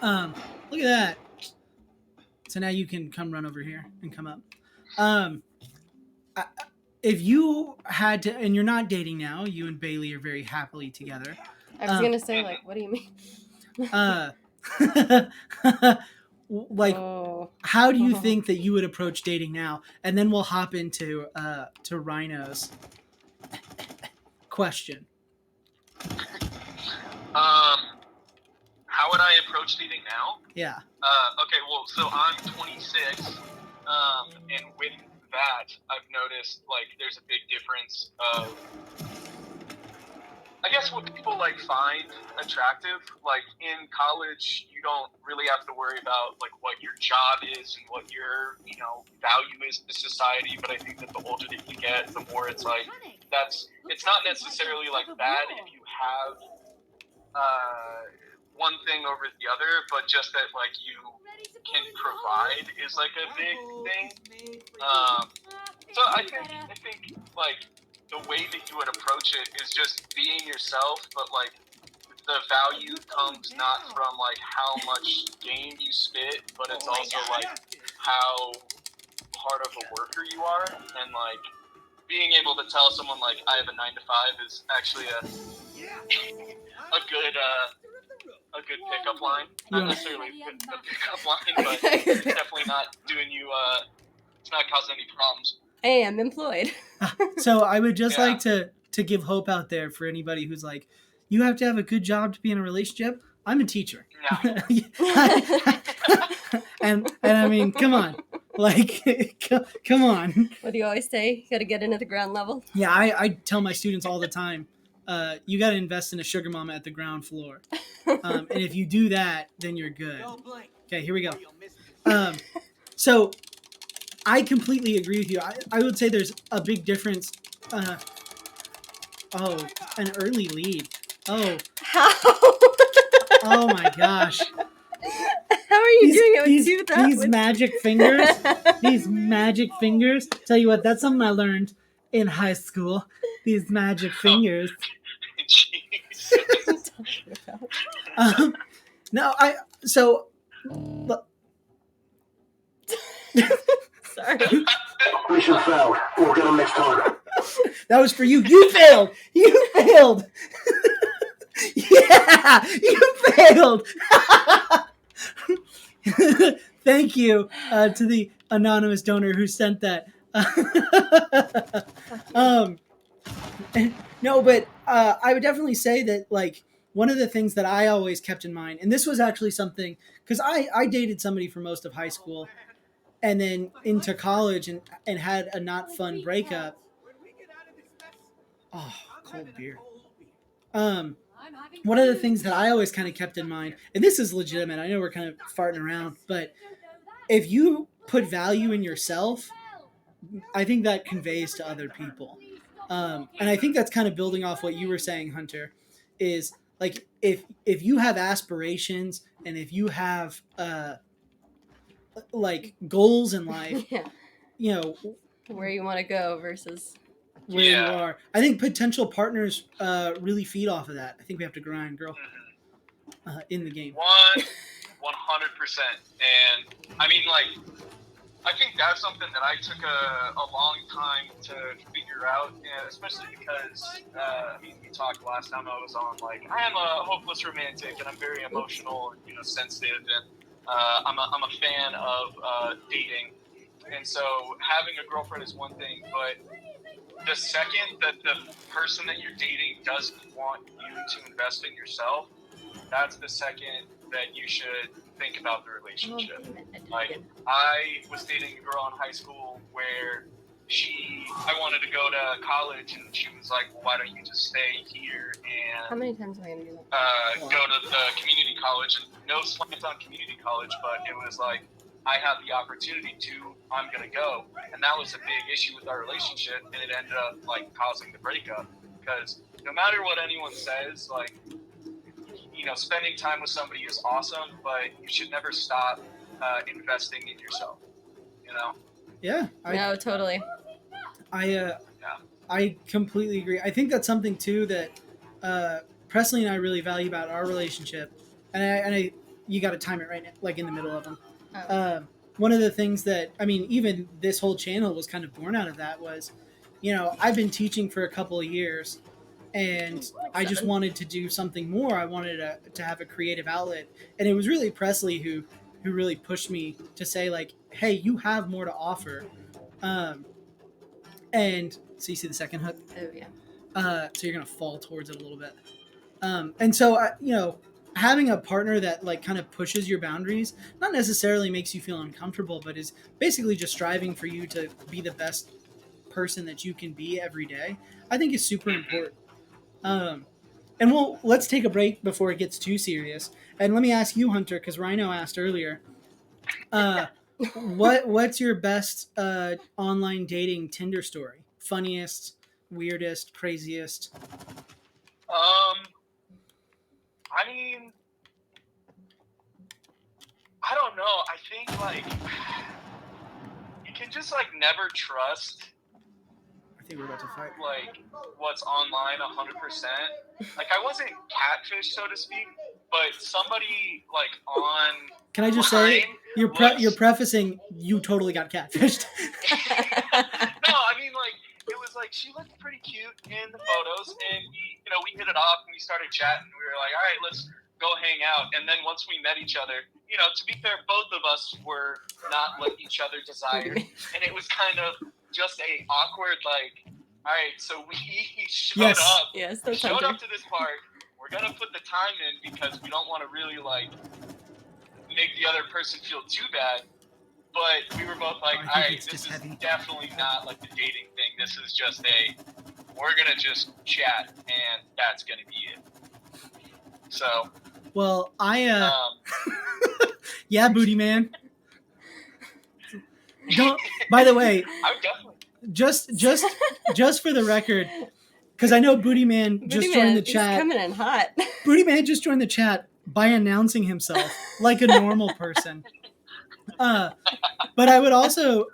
Look at that. So now you can come run over here and come up. If you had to, and you're not dating now, you and Bailey are very happily together. I was gonna say, like, what do you mean? Like, Oh. how do you think that you would approach dating now? And then we'll hop into to Rhino's question. How would I approach dating now? Yeah. Okay, well, so I'm 26, and with that, I've noticed, like, there's a big difference of, I guess, what people, like, find attractive. Like, in college, you don't really have to worry about, like, what your job is and what your, value is to society, but I think that the older that you get, the more it's, like, it's not necessarily, like, bad if you have, one thing over the other, but just that like you can provide is like a big thing. So I think like the way that you would approach it is just being yourself, but like the value comes not from like how much game you spit, but it's also like how hard of a worker you are, and like being able to tell someone like I have a 9 to 5 is actually a good pickup line. Not necessarily a pickup line, but it's definitely not doing you. It's not causing any problems. Hey, I'm employed. So I would just like to give hope out there for anybody who's like, you have to have a good job to be in a relationship. I'm a teacher. No. and I mean, come on. Like, come on. What do you always say? You got to get into the ground level. Yeah, I tell my students all the time, you got to invest in a sugar mama at the ground floor. And if you do that, then you're good. Okay, here we go. So I completely agree with you. I would say there's a big difference. Oh, an early lead. Oh. How? Oh my gosh. How are you doing it with these magic fingers? These magic fingers. Tell you what, that's something I learned in high school. These magic fingers. No, Sorry. Mission failed. We'll get them next time. That was for you. You failed. You failed. Yeah, you failed. Thank you to the anonymous donor who sent that. No, but I would definitely say that, like, one of the things that I always kept in mind, and this was actually something, because I dated somebody for most of high school and then into college and had a not fun breakup. Oh, cold beer. One of the things that I always kind of kept in mind, and this is legitimate, I know we're kind of farting around, but if you put value in yourself, I think that conveys to other people. And I think that's kind of building off what you were saying, Hunter, is like if you have aspirations and if you have like goals in life, Yeah. you know, Where you want to go versus where you are. I think potential partners really feed off of that. I think we have to grind, girl, in the game. 100%. And I mean, like, I think that's something that I took a long time to figure out, and especially because, I mean, we talked last time I was on, like, I am a hopeless romantic, and I'm very emotional and, you know, sensitive, and I'm a fan of dating. And so having a girlfriend is one thing, but the second that the person that you're dating doesn't want you to invest in yourself, that's the second that you should think about the relationship. Like, I was dating a girl in high school where I wanted to go to college, and she was like, well, why don't you just stay here and how many times am I going to do that? Go to the community college. And no slant on community college, but it was like, I have the opportunity to, I'm going to go. And that was a big issue with our relationship, and it ended up like causing the breakup, because no matter what anyone says, like, you know, spending time with somebody is awesome, but you should never stop investing in yourself, you know? Yeah. No, totally. I completely agree. I think that's something too that Presley and I really value about our relationship, and I you got to time it right now, like in the middle of them. One of the things that, I mean, even this whole channel was kind of born out of that was, you know, I've been teaching for a couple of years, and I just wanted to do something more. I wanted to have a creative outlet, and it was really Presley who really pushed me to say, like, hey, you have more to offer. And so you see the second hook? Oh, yeah. So you're going to fall towards it a little bit. And so, you know, having a partner that like kind of pushes your boundaries, not necessarily makes you feel uncomfortable, but is basically just striving for you to be the best person that you can be every day, I think is super important. And let's take a break before it gets too serious. And let me ask you, Hunter, because Rhino asked earlier, what's your best online dating Tinder story? Funniest, weirdest, craziest? I mean, I don't know. I think like you can just like never trust I think we're about to fight. like what's online 100%. Like I wasn't catfish, so to speak, but somebody like on. Can I just say you're was- prefacing you totally got catfished. No, I mean like it was like she looked pretty cute in the photos, and we hit it off and we started chatting. We were like, all right, let's go hang out. And then once we met each other, to be fair, both of us were not what each other desired, and it was kind of just a awkward like, all right, so we showed up. Yes, We that's showed Hunter. up to this park. We're gonna put the time in because we don't want to really like make the other person feel too bad. But we were both like, I think all right, it's this just is heavy. definitely not like the dating thing. This is just we're gonna just chat, and that's gonna be it. So, Well, I um, yeah, booty man. Don't. By the way, I would definitely. just for the record, because I know Booty Man just Booty joined Man, the he's chat. coming in hot. Booty Man just joined the chat by announcing himself like a normal person. But I would also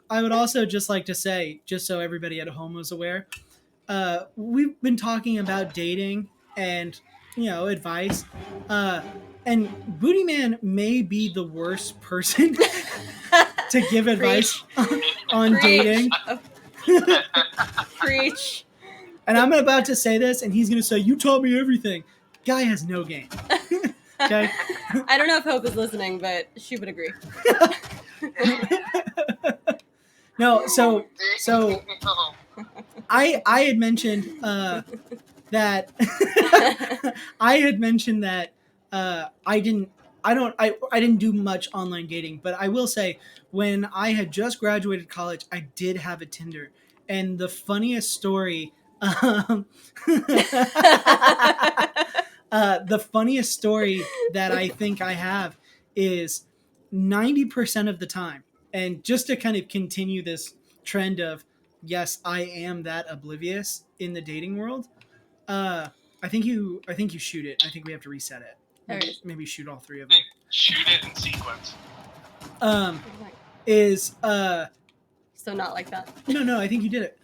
just like to say, just so everybody at home was aware, we've been talking about dating and advice, and Booty Man may be the worst person to give advice on dating. Preach. And I'm about to say this, and he's gonna say, "You taught me everything." Guy has no game. Okay. I don't know if Hope is listening, but she would agree. No, so I had mentioned that I didn't do much online dating, but I will say when I had just graduated college, I did have a Tinder, and the funniest story. The funniest story that I think I have is 90% of the time, and just to kind of continue this trend of yes, I am that oblivious in the dating world. I think you shoot it. I think we have to reset it. Maybe shoot all three of them. Shoot it in sequence. Is So not like that. no, I think you did it.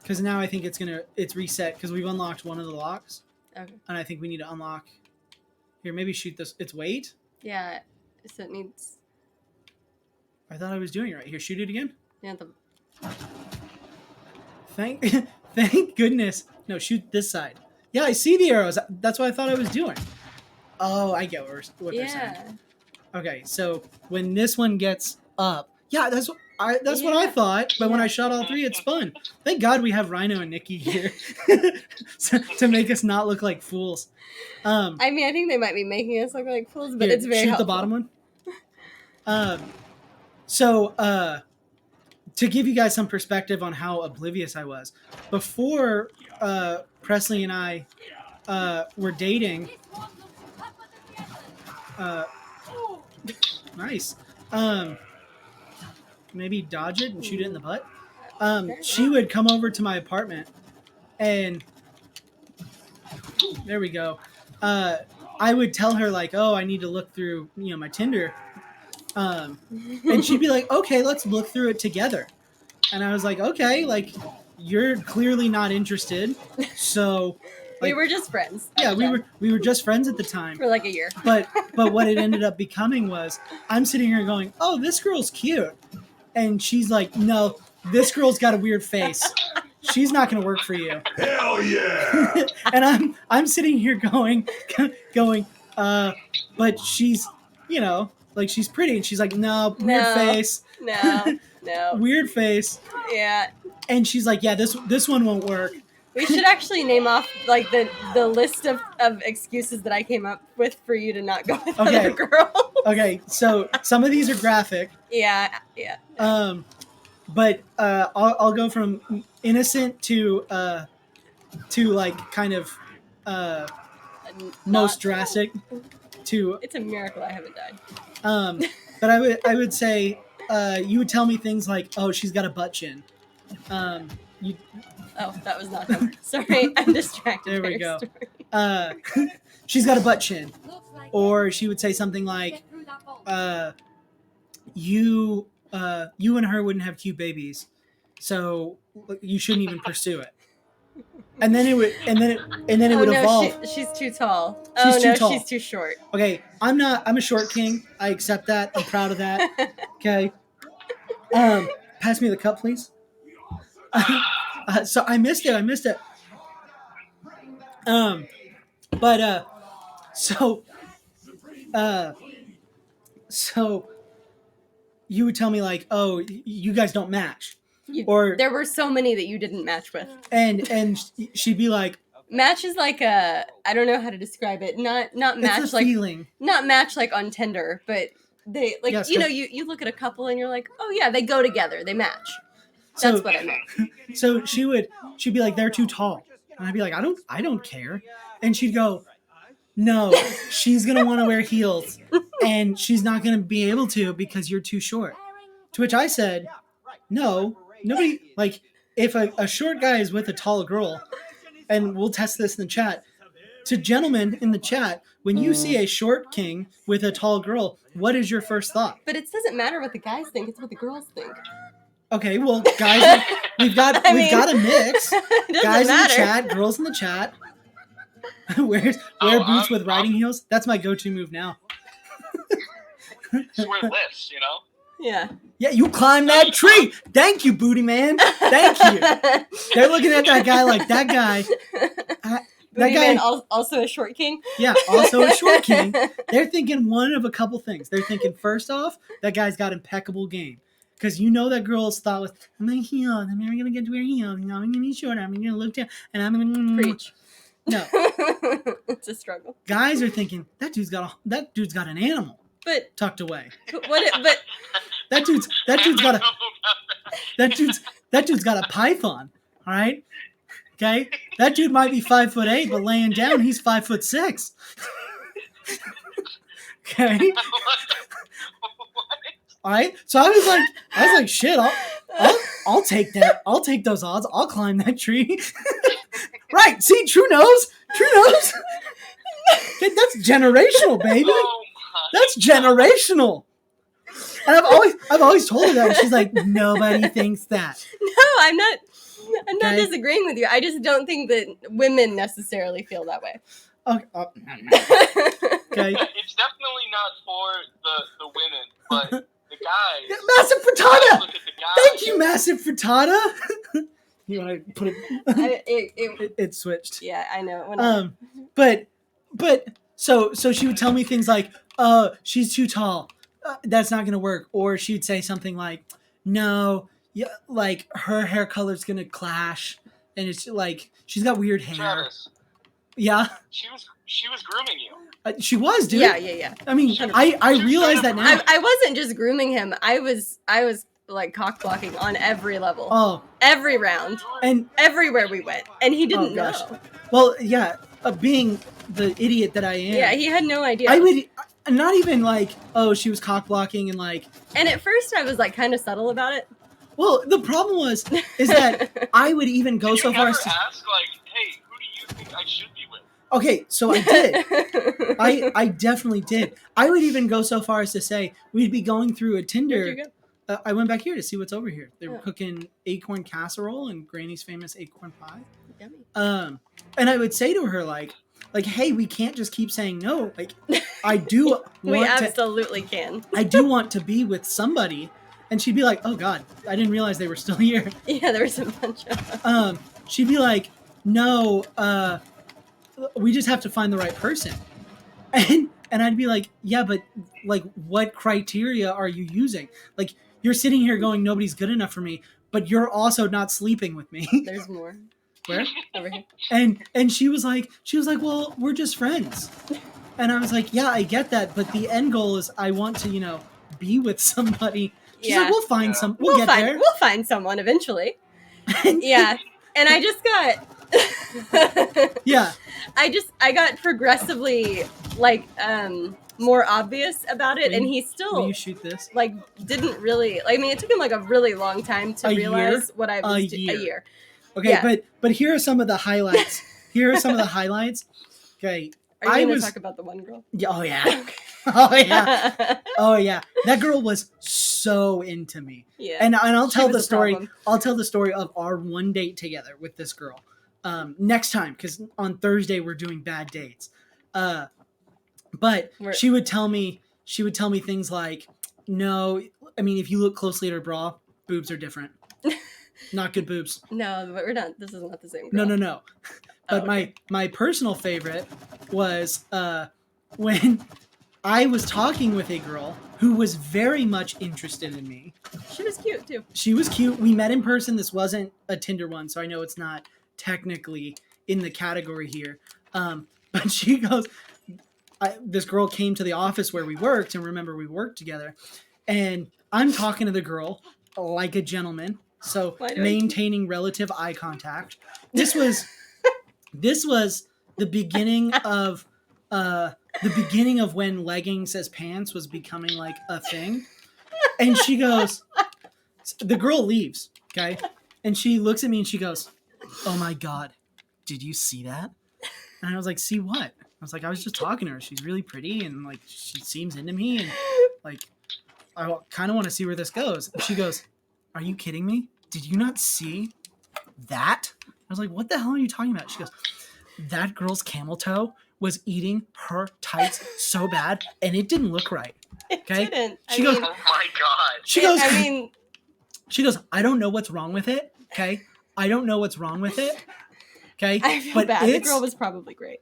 Because now I think it's reset because we've unlocked one of the locks. Okay. And I think we need to unlock. Here, maybe shoot this. It's wait. Yeah. So it needs. I thought I was doing it right. Here, shoot it again. Yeah. Thank goodness. No, shoot this side. Yeah, I see the arrows. That's what I thought I was doing. Oh, I get what they're saying. Yeah. Okay, so when this one gets up, yeah, that's what I thought. But when I shot all three, it spun. Thank God we have Rhino and Nikki here to make us not look like fools. I mean, I think they might be making us look like fools, but Here, it's very shoot helpful. the bottom one. So to give you guys some perspective on how oblivious I was before Presley and I were dating. Nice. Maybe dodge it and shoot it in the butt. She would come over to my apartment, and there we go. I would tell her like, "Oh, I need to look through, my Tinder," and she'd be like, "Okay, let's look through it together." And I was like, "Okay, like you're clearly not interested, so." We were just friends. Yeah, we were just friends at the time. For like a year. But what it ended up becoming was I'm sitting here going, "Oh, this girl's cute," and she's like, "No, this girl's got a weird face. She's not going to work for you." Hell yeah! And I'm sitting here going, but she's, like she's pretty, and she's like, "No, weird face." No. Weird face. Yeah. And she's like, "Yeah, this one won't work." We should actually name off like the list of excuses that I came up with for you to not go with Okay. other girls. Okay, so some of these are graphic. Yeah. But I'll go from innocent to like kind of most drastic to It's a miracle I haven't died. but I would say you would tell me things like, "Oh, she's got a butt chin." Oh, that was not him. Sorry, I'm distracted. There by we your go. story. She's got a butt chin, or she would say something like, you and her wouldn't have cute babies, so you shouldn't even pursue it. And then it would evolve. She's too tall. She's too tall. She's too short. Okay, I'm a short king. I accept that. I'm proud of that. Okay. Pass me the cup, please. So I missed it. So you would tell me like, oh, you guys don't match, or there were so many that you didn't match with. And she'd be like, match is like I don't know how to describe it. Not match it's a like feeling. Not match like on Tinder, but they like Yes, you look at a couple and you're like, oh yeah, they go together, they match. That's what I meant. So she'd be like, they're too tall, and I'd be like, I don't care, and she'd go, no, she's gonna want to wear heels, and she's not gonna be able to because you're too short. To which I said, no, nobody, like, if a short guy is with a tall girl, and we'll test this in the chat, to gentlemen in the chat, when you see a short king with a tall girl, what is your first thought? But it doesn't matter what the guys think; it's what the girls think. Okay, well, guys, we've got a mix. Guys matter. in the chat, girls in the chat. Wear boots with riding heels. That's my go-to move now. Just wear lifts, you know? Yeah. Yeah, you climb that tree. Thank you, booty man. Thank you. They're looking at that guy like, that guy. Booty man, also a short king. Yeah, also a short king. They're thinking one of a couple things. They're thinking, first off, that guy's got impeccable game. Because you know that girl's thought was, I'm going to heel. I'm never going to get to wear heels. I'm going to be short. I'm going to look down. And I'm going to... Preach. No. It's a struggle. Guys are thinking, that dude's got an animal but tucked away. But that dude's got a python. All right? Okay? That dude might be 5'8", but laying down, he's 5'6". Okay? All right, so I was like, shit, I'll take that. I'll take those odds. I'll climb that tree. Right? See, true nose. That's generational, baby. That's generational. And I've always told her that. And she's like, nobody thinks that. No, I'm not disagreeing with you. I just don't think that women necessarily feel that way. Okay. Okay. It's definitely not for the women, but the guys. Massive frittata. Look at the guys. Thank you, Massive frittata. You want to put it? It switched. Yeah, I know. But so she would tell me things like, she's too tall. That's not gonna work. Or she'd say something like, no, yeah, like her hair color's gonna clash, and it's like she's got weird hair. Travis, yeah. She was grooming you. She was, dude. Yeah. I mean, I realize that now. I wasn't just grooming him. I was like cock blocking on every level. Oh. Every round. And everywhere we went. And he didn't know. Well, yeah, being the idiot that I am. Yeah, he had no idea. I would not even like, oh, she was cock blocking and like. And at first I was like kind of subtle about it. Well, the problem is that I would even go so far as to ask like, hey, who do you think I should be with? Okay, so I did. I definitely did. I would even go so far as to say we'd be going through a Tinder. Where'd you go? I went back here to see what's over here. They were cooking acorn casserole and Granny's famous acorn pie. Yummy. And I would say to her like, hey, we can't just keep saying no. Like, I do we want absolutely can. I do want to be with somebody. And she'd be like, oh God, I didn't realize they were still here. Yeah, there was a bunch of she'd be like, no, we just have to find the right person. And I'd be like, yeah, but like, what criteria are you using? Like, you're sitting here going, nobody's good enough for me, but you're also not sleeping with me. There's more. Where? Over here. And she was like, well, we're just friends. And I was like, yeah, I get that, but the end goal is I want to, be with somebody. She's like, we'll find some. We'll get there. We'll find someone eventually. Yeah. And I just got yeah. I got progressively like more obvious about it, and he still will you shoot this? Like didn't really I mean it took him like a really long time to realize what I was doing. A year. Okay, yeah. but here are some of the highlights. Okay. Are you going to talk about the one girl? Oh yeah. Oh yeah. Oh yeah. That girl was so into me. Yeah. And I'll She tell was the a story. problem. I'll tell the story of our one date together with this girl. Next time, because on Thursday we're doing bad dates. But she would tell me things like, no, I mean, if you look closely at her bra, boobs are different. Not good boobs. No, but we're not. This is not the same girl. No. But okay. my personal favorite was when I was talking with a girl who was very much interested in me. She was cute too. She was cute. We met in person. This wasn't a Tinder one, so I know it's not technically in the category here. But she goes, this girl came to the office where we worked, and remember we worked together. And I'm talking to the girl like a gentleman, so maintaining relative eye contact. This was the beginning of when leggings as pants was becoming like a thing. And she goes, the girl leaves, okay? And she looks at me and she goes, "Oh my God, did you see that?" And I was like, "See what?" I was like, "I was just talking to her. She's really pretty and like she seems into me and like I kind of want to see where this goes." And she goes, "Are you kidding me? Did you not see that?" I was like, "What the hell are you talking about?" She goes, "That girl's camel toe was eating her tights so bad and it didn't look right." Okay? It didn't. She goes, Oh my God. She goes, I mean, she goes, "I don't know what's wrong with it." Okay? I don't know what's wrong with it. Okay? I feel but bad. The girl was probably great.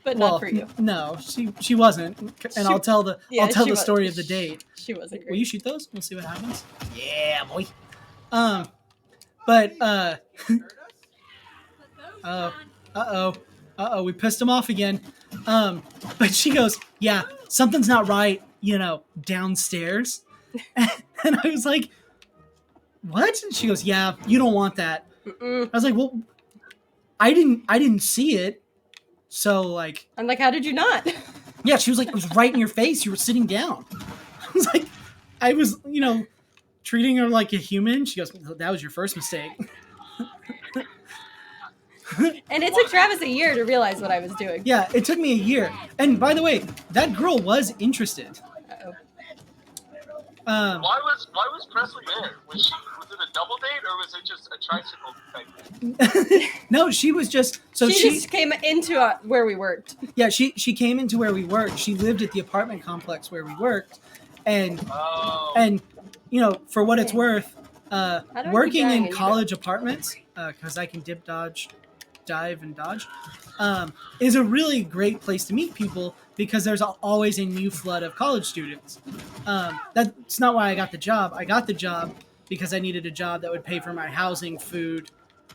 But not for you. No, she wasn't. And I'll tell the story of the date. She wasn't great. Will you shoot those? We'll see what happens. Yeah, boy. But we pissed him off again. But she goes, "Yeah, something's not right, downstairs." And I was like, "What?" And she goes, "Yeah, you don't want that." I was like, "Well, I didn't see it." So like, I'm like, "How did you not?" Yeah, she was like, "It was right in your face. You were sitting down." I was like, I was, treating her like a human. She goes, "That was your first mistake." And it took Travis a year to realize what I was doing. Yeah, it took me a year. And by the way, that girl was interested. Uh-oh. Why was Presley there? Was it a double date or was it just a tricycle type? No, she was just She just came into where we worked. Yeah, she came into where we worked. She lived at the apartment complex where we worked, and for what it's worth, working in college apartments, because I can dip, dodge, dive, and dodge, is a really great place to meet people because there's always a new flood of college students. That's not why I got the job. I got the job because I needed a job that would pay for my housing, food,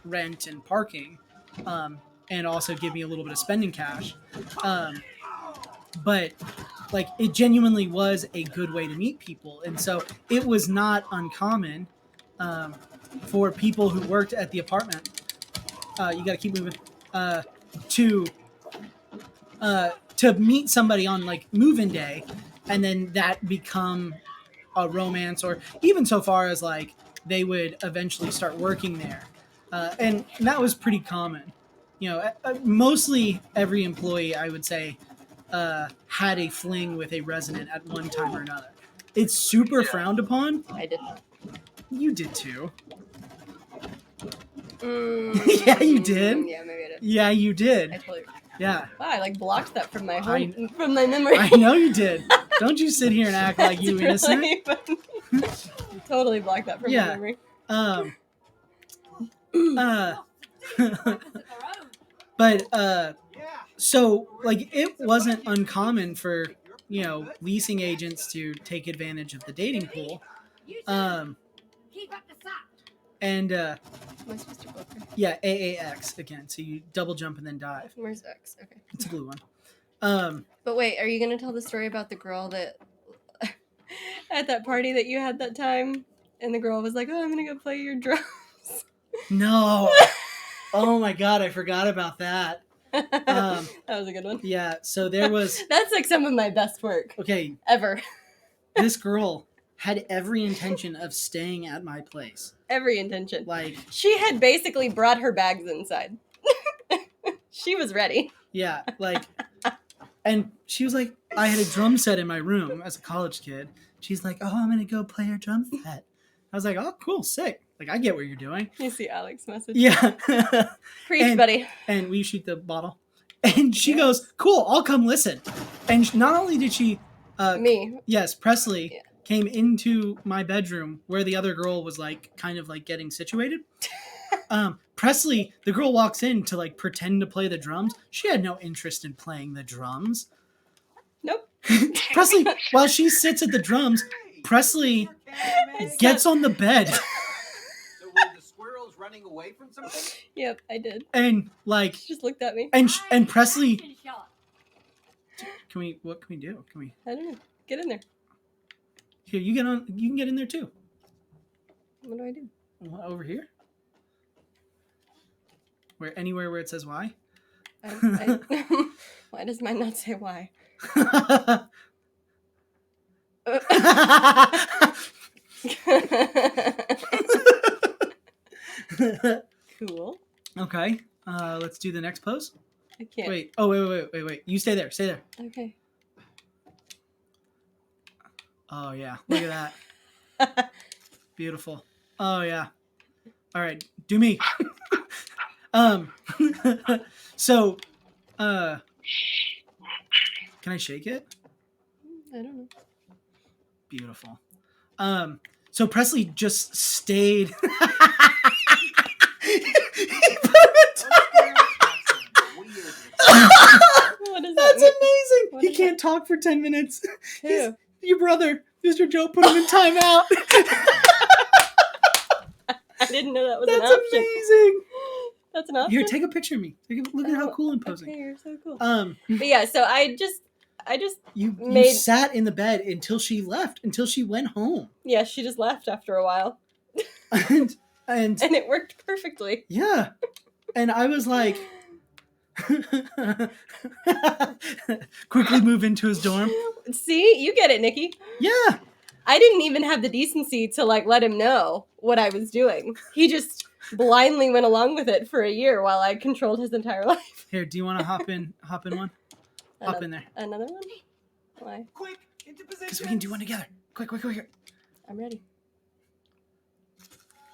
rent, and parking, and also give me a little bit of spending cash. But like, it genuinely was a good way to meet people, and so it was not uncommon for people who worked at the apartment. You got to keep moving. To meet somebody on like move-in day, and then that become a romance, or even so far as like they would eventually start working there, and that was pretty common. Mostly every employee, I would say, had a fling with a resident at one time or another. It's super frowned upon. I did not. You did too. Yeah, you did. Yeah, maybe I did. Yeah, you did. I totally. Yeah. Wow, I like blocked that from my from my memory. I know you did. Don't you sit here and act like you innocent. Really totally blocked that from my memory. But so like, it wasn't uncommon for leasing agents to take advantage of the dating pool. Keep up the sock. And Am I supposed to go up there? yeah, AAX again. So you double jump and then dive. Where's X? Okay. It's a blue one. But wait, are you gonna tell the story about the girl that at that party that you had that time, and the girl was like, "Oh, I'm gonna go play your drums." No. Oh my God, I forgot about that. That was a good one. Yeah, so there was. That's like some of my best work. Okay. Ever. This girl had every intention of staying at my place. Every intention. Like, she had basically brought her bags inside. She was ready. Yeah, like And she was like, I had a drum set in my room as a college kid. She's like, oh, I'm going to go play her drum set. I was like, oh, cool, sick. Like, I get what you're doing. You see Alex's message. Yeah. Preach, buddy. And we shoot the bottle. And she goes, cool, I'll come listen. And not only did she... Me. Yes, Presley Yeah. came into my bedroom where the other girl was like kind of like getting situated. Presley, the girl walks in to like pretend to play the drums. She had no interest in playing the drums. Nope. Presley, while she sits at the drums, Presley gets on the bed So were the squirrels running away from something? Yep, I did. and like She just looked at me. and Presley. Action shot. What can we do? Can we? I don't know. Get in there. Here, you get on. You can get in there too. What do I do? Over here. Anywhere where it says why. Why does mine not say why? Cool. Okay. Let's do the next pose. I can't. Wait. Oh, wait. You stay there. Stay there. Okay. Oh yeah. Look at that. Beautiful. Oh yeah. All right. Do me. So, can I shake it? I don't know. Beautiful. So Presley just stayed. He put it What is That's that? amazing. What He is can't talk for 10 minutes. Who? Your brother, Mr. Joe, put him in timeout. I didn't know that was That's an option. amazing. That's an option. Here, take a picture of me. Look at how cool I'm posing. Okay, you're so cool. But yeah, so I just you made- sat in the bed until she left, until she went home. yeah, she just left after a while, and and it worked perfectly. yeah. And I was like, quickly move into his dorm. See, you get it, Nikki. Yeah. I didn't even have the decency to like let him know what I was doing. He just blindly went along with it for a year while I controlled his entire life. Here, do you want to hop in one? Hop in there. Another one? Why? Quick, into position. Because we can do one together. Quick. I'm ready.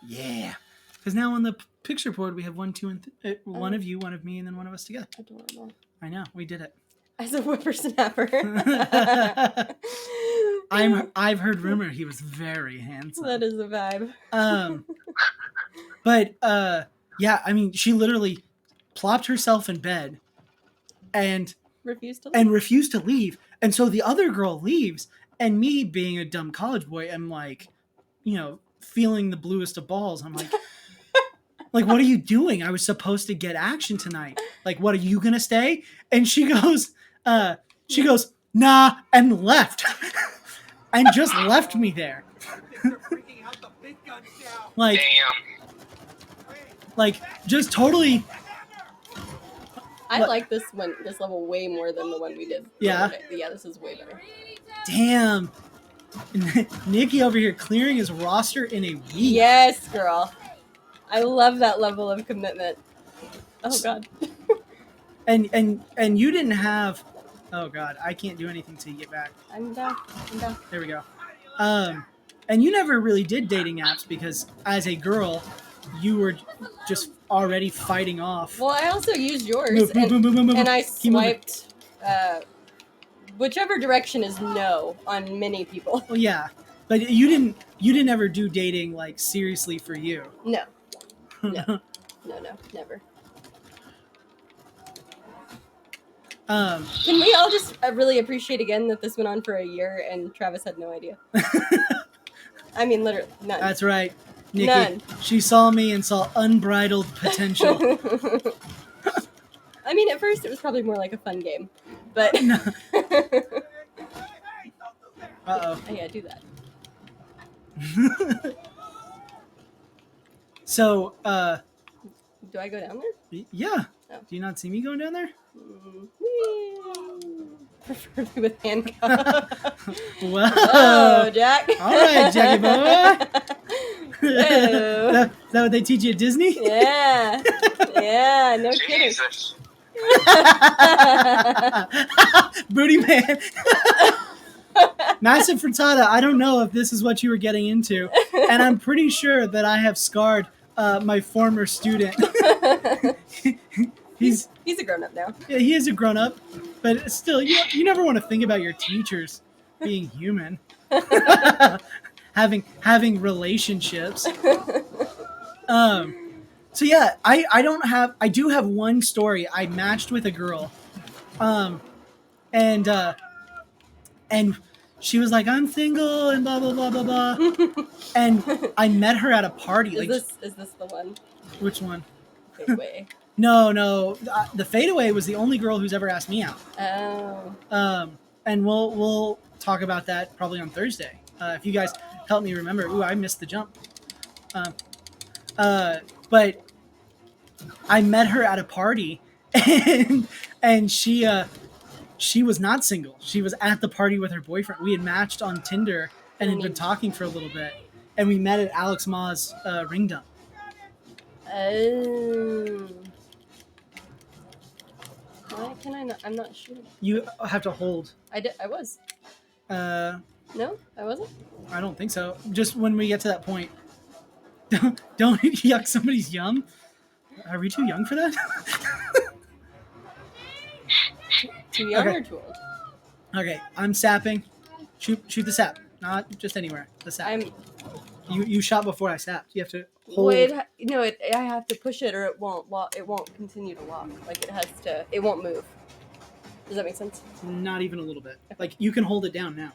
Yeah. Because now on the picture board we have 1, 2, and one of you, one of me, and then one of us together. Adorable. I know, we did it. As a whippersnapper. I've heard rumor he was very handsome. That is a vibe. But yeah, I mean, she literally plopped herself in bed and Refused to refused to leave. And so the other girl leaves, and me being a dumb college boy, am like, feeling the bluest of balls. I'm like, what are you doing? I was supposed to get action tonight. Like, what, are you gonna stay? And she goes, nah, and left. And just left me there. Like, Damn. just totally. I What? like this level way more than the one we did. Yeah? Yeah, this is way better. Damn. Nikki over here clearing his roster in a week. Yes, girl. I love that level of commitment. Oh god. And you didn't have. Oh god, I can't do anything till you get back. I'm down. There we go. And you never really did dating apps because as a girl, you were just already fighting off. Well, I also used yours, Move. and I Keep moving. swiped whichever direction is no on many people. Well, yeah, but you didn't ever do dating like seriously for you. No, never. Can we all just really appreciate again that this went on for a year and Travis had no idea? I mean, literally none. That's right, Nikki. None. She saw me and saw unbridled potential. I mean, at first it was probably more like a fun game, but Uh-oh. yeah, do that. So, Do I go down there? yeah. Oh. Do you not see me going down there? Preferably with handcuffs. Whoa. Oh, Jack. All right, Jackie boy. Whoa. Is that what they teach you at Disney? Yeah. Yeah, no kidding. Jesus. Booty man. Massive frittata. I don't know if this is what you were getting into, and I'm pretty sure that I have scarred my former student. He's a grown up now. Yeah, he is a grown up, but still, you never want to think about your teachers being human, having relationships. So yeah, I do have one story. I matched with a girl, and she was like, I'm single and blah blah blah blah blah, and I met her at a party. Is this the one? Which one? Fadeaway. No. The fadeaway was the only girl who's ever asked me out. Oh. And we'll talk about that probably on Thursday. If you guys help me remember. Ooh, I missed the jump. But I met her at a party, and she was not single. She was at the party with her boyfriend. We had matched on Tinder and had been talking for a little bit, and we met at Alex Ma's ring dump. Oh. Why can I not? I'm not sure. You have to hold. I was. No, I wasn't. I don't think so. Just when we get to that point. Don't yuck somebody's yum. Are we too young for that? Too young Okay. or too old? Okay, I'm sapping. Shoot the sap, not just anywhere. The sap. You shot before I sapped. You have to hold. Wait, I have to push it or it won't walk. It won't continue to walk. Like it won't move. Does that make sense? Not even a little bit. Like you can hold it down now.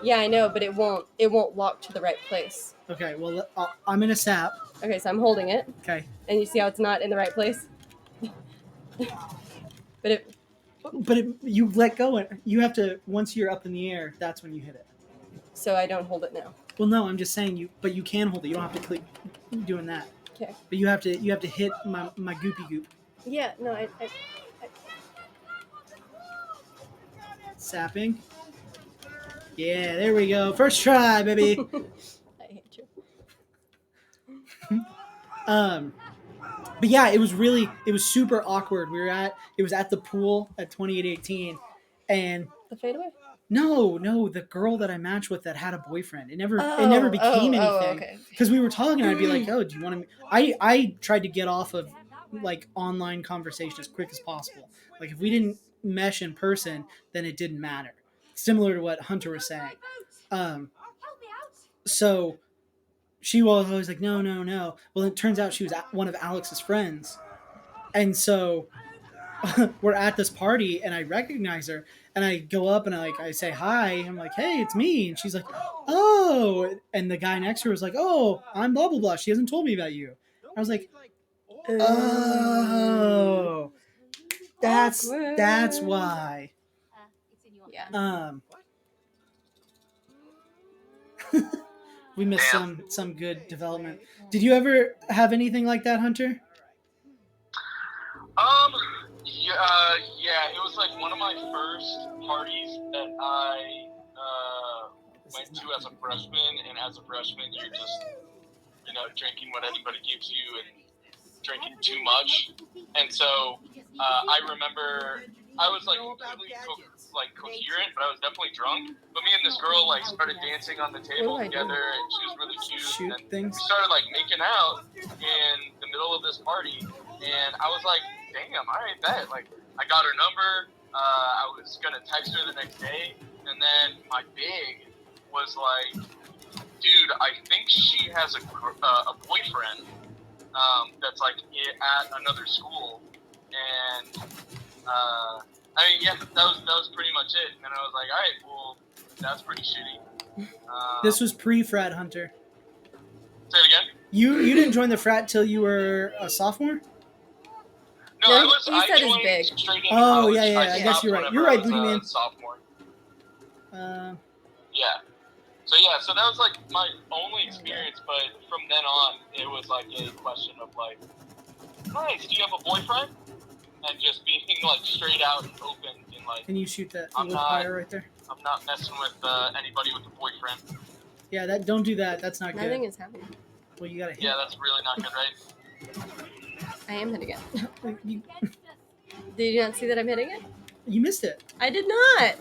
Yeah, I know, but it won't walk to the right place. Okay, well I'm in a sap. Okay, so I'm holding it. Okay. And you see how it's not in the right place? But you let go and you have to, once you're up in the air, that's when you hit it. So I don't hold it now. Well, no, I'm just saying but you can hold it. You don't have to click doing that. Okay. But you have to hit my goopy goop. Yeah, no, I Sapping. Yeah, there we go. First try, baby. I hate you. But yeah, it was super awkward. It was at the pool at 2818, and the fadeaway? No, the girl that I matched with that had a boyfriend. It never became anything. Okay. Because we were talking, and I'd be like, "Oh, do you want to?" I tried to get off of like online conversation as quick as possible. Like if we didn't mesh in person, then it didn't matter. Similar to what Hunter was saying. So she was always like, no. Well, it turns out she was one of Alex's friends. And so we're at this party and I recognize her and I go up and I say hi. I'm like, hey, it's me. And she's like, oh. And the guy next to her was like, oh, I'm blah, blah, blah. She hasn't told me about you. I was like, oh, that's why. Yeah. We missed some good development. Did you ever have anything like that, Hunter? Yeah, it was like one of my first parties that I went to as a freshman, and as a freshman, you're just, drinking what anybody gives you and drinking too much. And so I remember I was like completely coherent, but I was definitely drunk. But me and this girl started dancing on the table together, and she was really cute. And we started making out in the middle of this party, and I was like, damn, all right, bet. I got her number. I was gonna text her the next day, and then my big was like, dude, I think she has a boyfriend that's at another school, and that was pretty much it. And I was like, all right, well, that's pretty shitty. This was pre-frat, Hunter. Say it again. You didn't join the frat till you were a sophomore? No, he said it's big. Oh, yeah. I guess you're right. You're right, Booty Man. Sophomore. Yeah. So that was my only experience, but from then on, it was a question of nice, do you have a boyfriend? And just being straight out and open and Can you shoot that a little higher right there? I'm not messing with anybody with a boyfriend. Yeah, don't do that. That's not good. Nothing is happening. Well, you gotta hit. Yeah, that's really not good, right? I am hitting it. Did you not see that I'm hitting it? You missed it. I did not.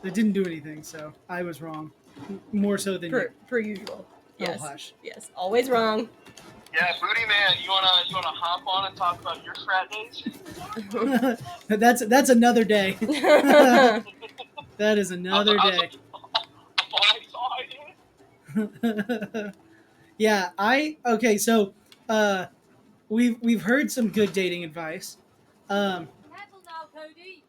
It didn't do anything, so I was wrong. More so than you. Per usual. Yes. Oh, hush. Yes. Always wrong. Yeah, Booty Man, you wanna hop on and talk about your frat days? That's another day. That is another day. Yeah, okay, so we've heard some good dating advice. Careful now, Cody.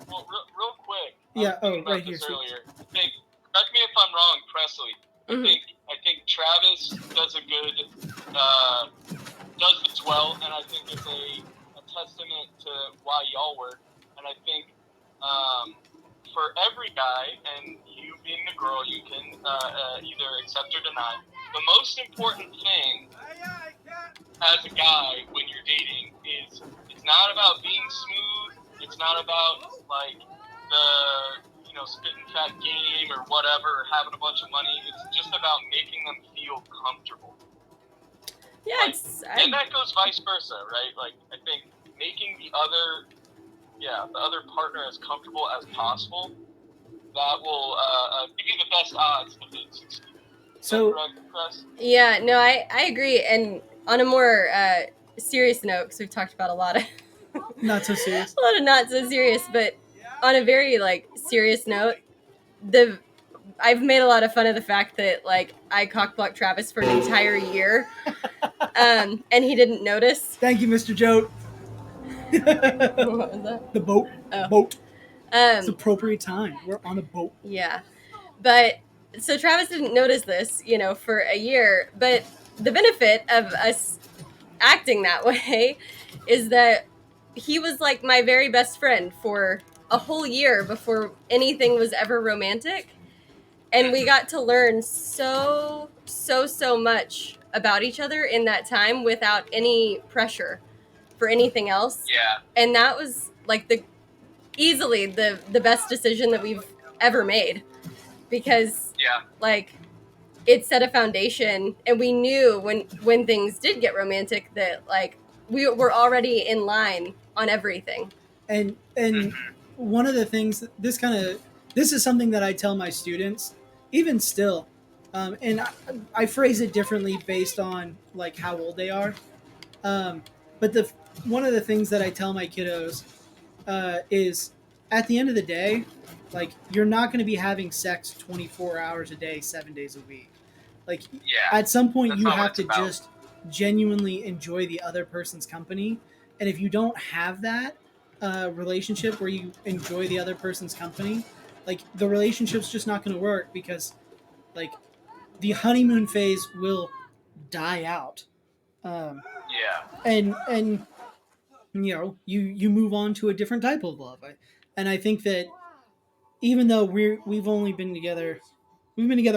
Well, real quick. Yeah, I was thinking about right here, this sweet. earlier. I think, correct me if I'm wrong, Presley. I think Travis does a good, does this well, and I think it's a testament to why y'all work. And I think for every guy, and you being the girl, you can either accept or deny. The most important thing as a guy when you're dating is it's not about being smooth. It's not about like the spitting fat game or whatever, or having a bunch of money. It's just about making them feel comfortable. Yeah, And that goes vice versa, right? Like I think making the other partner as comfortable as possible, that will give you the best odds of it succeeding. So yeah, no, I agree. And on a more serious note, because we've talked about a lot of not so serious, a lot of not so serious, but on a very like serious note, I've made a lot of fun of the fact that like I cockblocked Travis for an entire year, and he didn't notice. Thank you, Mr. Jote. What was that? The boat. Oh. Boat. It's appropriate time. We're on a boat. Yeah, but so Travis didn't notice this, for a year. But the benefit of us acting that way is that he was like my very best friend for a whole year before anything was ever romantic. And we got to learn so much about each other in that time without any pressure for anything else. Yeah. And that was like easily the best decision that we've ever made, because like it set a foundation, and we knew when things did get romantic that like we were already in line on everything. And one of the things, this is something that I tell my students, even still, and I phrase it differently based on like how old they are. But one of the things that I tell my kiddos is, at the end of the day, like you're not going to be having sex 24 hours a day, 7 days a week. Like at some point you have to just genuinely enjoy the other person's company. And if you don't have that relationship where you enjoy the other person's company, like the relationship's just not going to work, because like the honeymoon phase will die out. And you move on to a different type of love. And I think that even though we've been together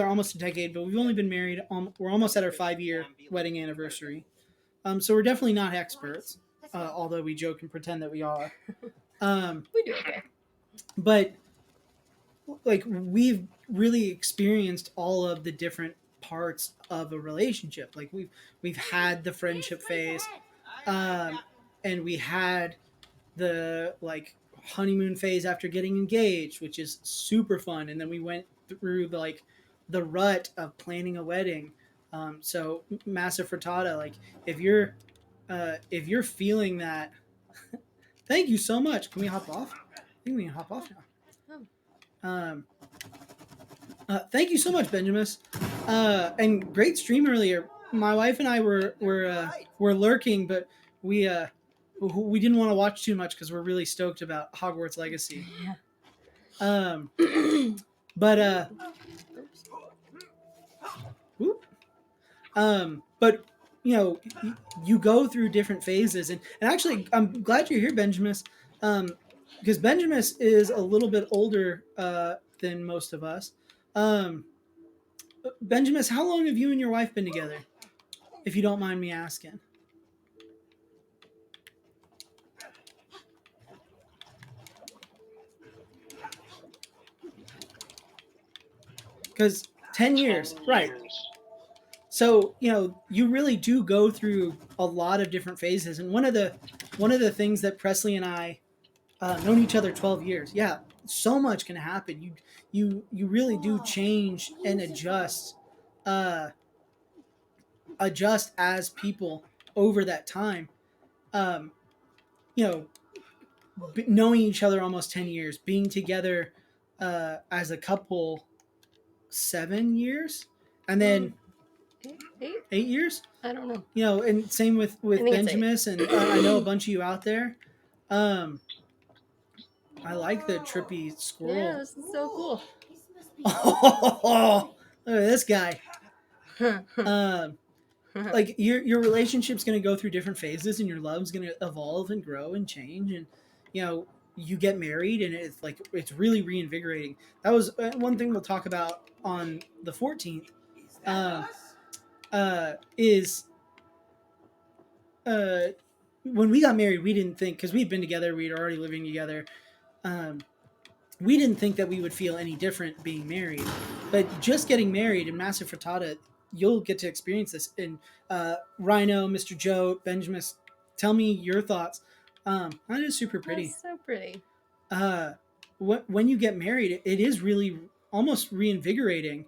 almost a decade, but we've only been married. We're almost at our 5-year wedding anniversary. So we're definitely not experts, although we joke and pretend that we are. We do okay. But like we've really experienced all of the different parts of a relationship. Like we've had the friendship phase, and we had the like honeymoon phase after getting engaged, which is super fun, and then we went through the rut of planning a wedding. So massive frittata. Like if you're feeling that, thank you so much. Can we hop off? I think we can hop off now. Thank you so much, Benjamin. And great stream earlier. My wife and I were lurking, but we didn't want to watch too much because we're really stoked about Hogwarts Legacy. Yeah. But you go through different phases, and actually I'm glad you're here, Benjamin, because Benjamin is a little bit older than most of us. Benjamin, how long have you and your wife been together, if you don't mind me asking? Because 10 years, right? So, you know, you really do go through a lot of different phases. And one of the things that Presley and I known each other 12 years. Yeah, so much can happen. You really do change and uh, adjust as people over that time. Um, you know, knowing each other almost 10 years, being together as a couple 7 years, and then 8 years. I don't know. You know, and same with I think it's Benjamin, and I know a bunch of you out there. I like the trippy squirrel. Yeah, this is so cool. This must be Oh, look at this guy. Like your relationship's going to go through different phases, and your love's going to evolve and grow and change, and you know, you get married, and it's really reinvigorating. That was one thing we'll talk about on the 14th. Is when we got married, we didn't think, because we'd been together, we'd already living together. We didn't think that we would feel any different being married, but just getting married in Massa Frittata, you'll get to experience this. And Rhino, Mr. Joe, Benjamin, tell me your thoughts. That is super pretty. That's so pretty. When you get married, it is really almost reinvigorating.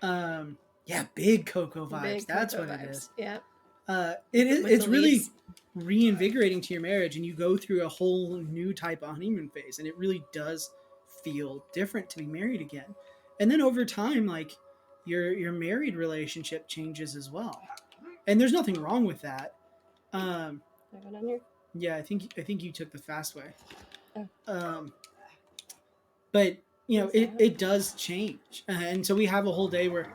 Yeah, big Coco vibes. Big That's Coco what it vibes. is. Yeah. It is. With It's the really leaves. reinvigorating to your marriage, and you go through a whole new type of honeymoon phase, and it really does feel different to be married again. And then over time, like your married relationship changes as well, and there's nothing wrong with that. I go down here. Yeah, I think you took the fast way. Oh. But you know, it does change, and so we have a whole day where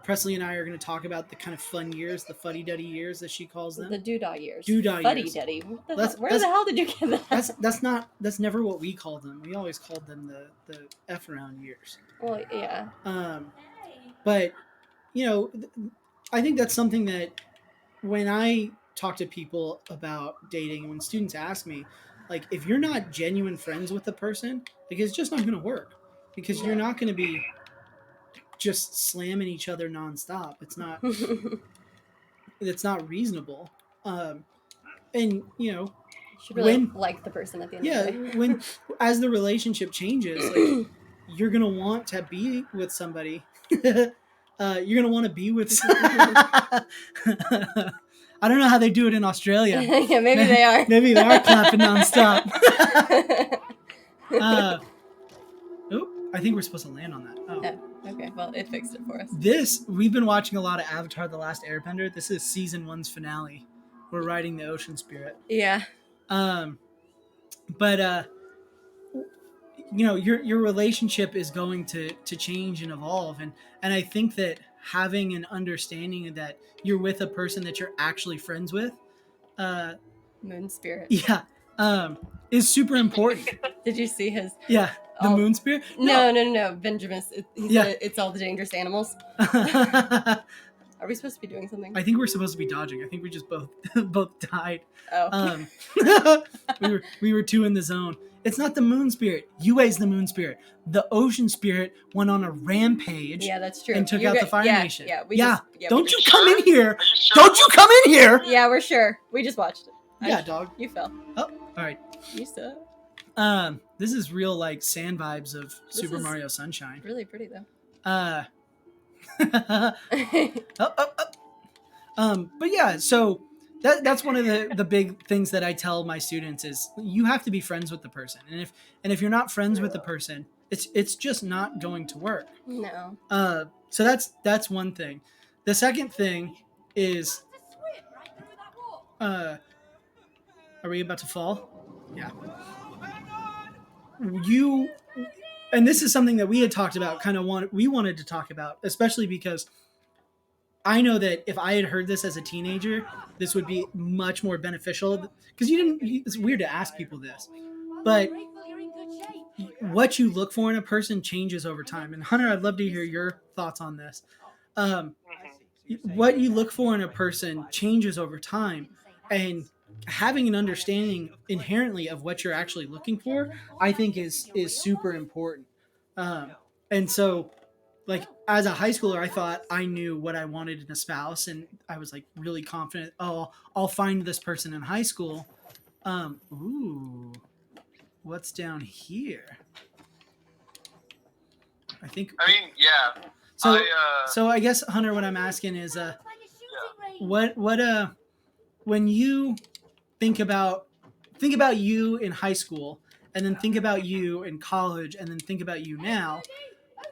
Presley and I are going to talk about the kind of fun years, the fuddy-duddy years, as she calls them. The doodah years. Doodah Fuddy years. duddy. That's- Where that's- the hell did you get that? That's never what we called them. We always called them the F around years. Well, yeah. But you know, I think that's something that when I talk to people about dating, when students ask me, like, if you're not genuine friends with the person, like, it's just not going to work, because you're not going to be just slamming each other nonstop. It's not reasonable. And you know, You should really when- like the person at the end yeah, of the day. when as the relationship changes, like, you're gonna want to be with somebody. You're gonna want to be with. I don't know how they do it in Australia. Yeah, maybe they are. Maybe they are clapping nonstop. I think we're supposed to land on that. Oh. Yeah, okay, well, it fixed it for us. We've been watching a lot of Avatar: The Last Airbender. This is season 1's finale. We're riding the ocean spirit. Yeah. But you know, your relationship is going to change and evolve, and I think that having an understanding that you're with a person that you're actually friends with, Moon spirit. yeah, is super important. Did you see his? Yeah, the Oh. moon spirit. No. Benjamin. He Yeah. said it's all the dangerous animals. Are we supposed to be doing something? I think we're supposed to be dodging. I think we just both died. Oh. We were too in the zone. It's not the moon spirit. Yue's the moon spirit. The ocean spirit went on a rampage. Yeah, that's true. And took You're out the good. Fire yeah, Nation. Yeah, Yeah. we Don't you just- come in here. Are you sure? Don't you come in here. Yeah, we're sure. We just watched it. Yeah, dog. You fell. Oh, all right. You suck. This is real, like, sand vibes of Super is- Mario Sunshine. Really pretty though. But yeah, so that's one of the big things that I tell my students is you have to be friends with the person, and if you're not friends with the person, it's just not going to work. No. So that's one thing. The second thing is, are we about to fall? Yeah. And this is something that we had talked about, we wanted to talk about, especially because I know that if I had heard this as a teenager, this would be much more beneficial, because it's weird to ask people this, but what you look for in a person changes over time. And Hunter, I'd love to hear your thoughts on this. What you look for in a person changes over time, and having an understanding inherently of what you're actually looking for, I think is super important. And so like as a high schooler, I thought I knew what I wanted in a spouse, and I was like really confident. Oh, I'll find this person in high school. Ooh, what's down here? I think. I mean, yeah. So, so I guess Hunter, what I'm asking is, what when you think about you in high school, and then think about you in college, and then think about you now,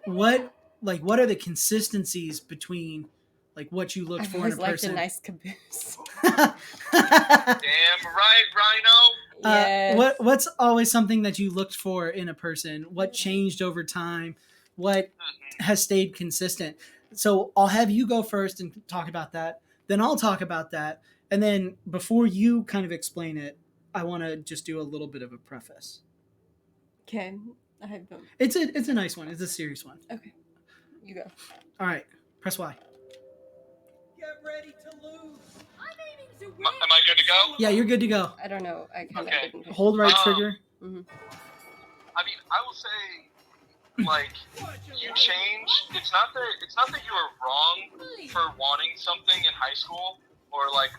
what are the consistencies between like what you look I've for in always a liked person? a nice caboose. Damn right, Rhino. Yes. What's always something that you looked for in a person? What changed over time? What has stayed consistent? So I'll have you go first and talk about that. Then I'll talk about that. And then before you kind of explain it, I want to just do a little bit of a preface. Okay. It's a nice one. It's a serious one. Okay. You go. All right. Press Y. Get ready to lose. Am I good to go? Yeah, you're good to go. I don't know. I kind of Okay. didn't. Hold right trigger. I mean, I will say, like, you change. It's not that you were wrong for wanting something in high school, or like,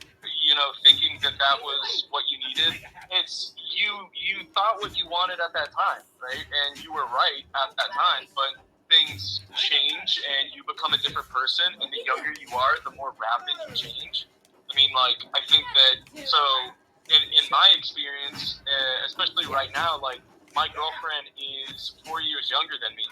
thinking that was what you needed. It's you thought what you wanted at that time, right? And you were right at that time, but things change and you become a different person, and the younger you are, the more rapid you change. I mean, like, I think that, so in my experience, especially right now, like, my girlfriend is 4 years younger than me,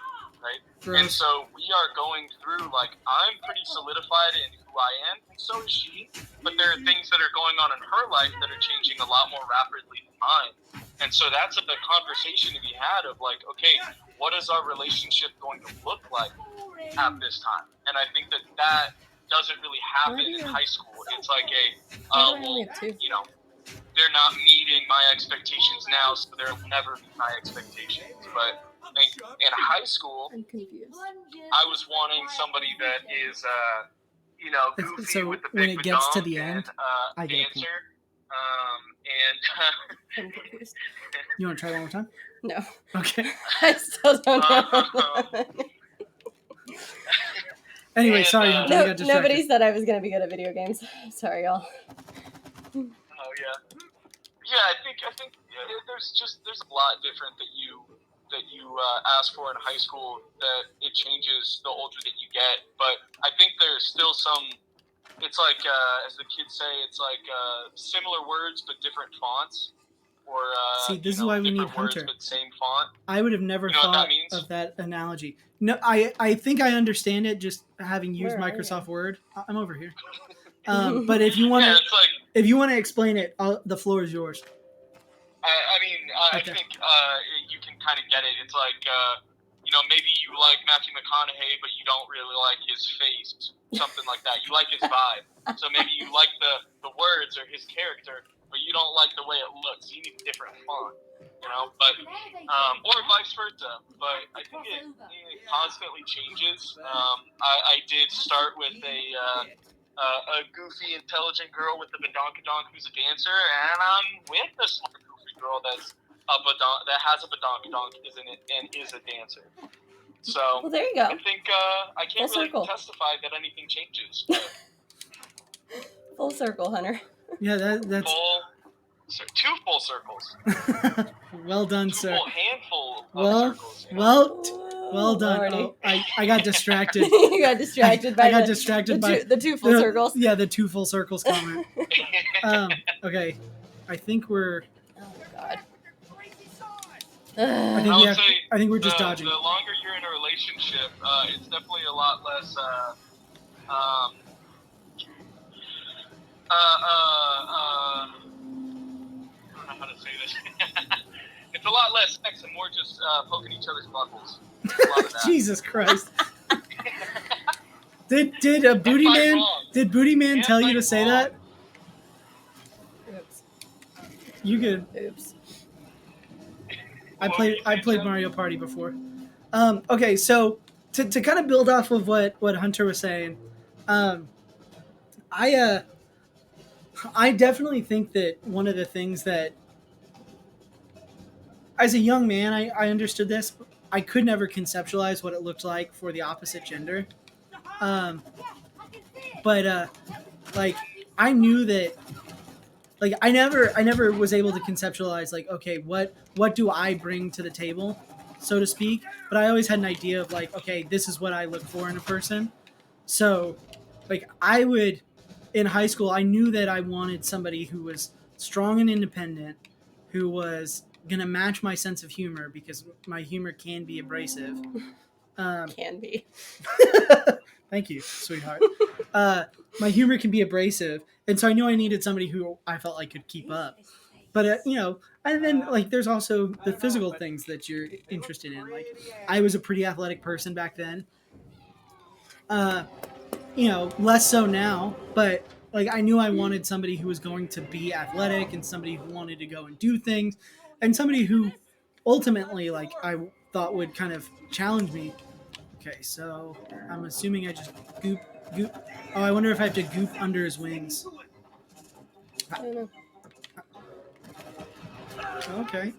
right? And so we are going through, like, I'm pretty solidified in who I am, and so is she, but there are things that are going on in her life that are changing a lot more rapidly than mine. And so that's a conversation to be had of, like, okay, what is our relationship going to look like at this time? And I think that doesn't really happen in high school. It's like they're not meeting my expectations now, so they'll never meet my expectations. But in high school, I'm confused. I was wanting somebody that is, goofy So with the when big it gets to badonk the end, I get a point. dancer. I'm confused. You want to try one more time? No. Okay. I still don't know. Anyway, And, sorry, Hunter, I got distracted. Nobody said I was going to be good at video games. Sorry, y'all. Oh yeah. I think there's a lot different that you ask for in high school that it changes the older that you get. But I think there's still some. It's like as the kids say, it's like similar words but different fonts. Or see, this is why we need words, Hunter. but same font. I would have never thought of that analogy. No, I think I understand it just having used Microsoft Word. I'm over here. But if you want to explain it, the floor is yours. I think you can kind of get it. It's like maybe you like Matthew McConaughey, but you don't really like his face, something like that. You like his vibe, so maybe you like the words or his character, but you don't like the way it looks. You need a different font, but or vice versa. But I think it constantly changes. I did start with a goofy, intelligent girl with the badonkadonk who's a dancer, and I'm with a smart, goofy girl that has a badonkadonk and is a dancer. So well, there you go. I think I can't really testify that anything changes. Full circle, Hunter. Yeah, that's two full circles. Well done, two sir. Full handful of circles. Well done. Oh, I got distracted. You got distracted by the two full circles. Yeah, the two full circles comment. Okay, I think we're. Oh God. I think we're just dodging. The longer you're in a relationship, it's definitely a lot less. I don't know how to say this. It's a lot less sex and more just poking each other's buttholes. A lot of that. Jesus Christ. Did a booty man? Wrong. Did Booty Man tell you to say wrong. That? Oops. You good? Oops. I played Mario Party before. Okay, so to kind of build off of what Hunter was saying, I definitely think that one of the things that, as a young man, I understood this. I could never conceptualize what it looked like for the opposite gender. But like I knew that, like I never was able to conceptualize like, okay, what do I bring to the table, so to speak. But I always had an idea of like, okay, this is what I look for in a person. So like I would, in high school, I knew that I wanted somebody who was strong and independent, who was gonna match my sense of humor, because my humor can be abrasive. Can be. Thank you, sweetheart. My humor can be abrasive, and so I knew I needed somebody who I felt like could keep up. But you know, and then like there's also the physical things that you're interested in. Like I was a pretty athletic person back then. You know, less so now, but like I knew I wanted somebody who was going to be athletic and somebody who wanted to go and do things, and somebody who ultimately like I thought would kind of challenge me. Okay, so I'm assuming I just goop. Oh, I wonder if I have to goop under his wings. I don't know. Okay.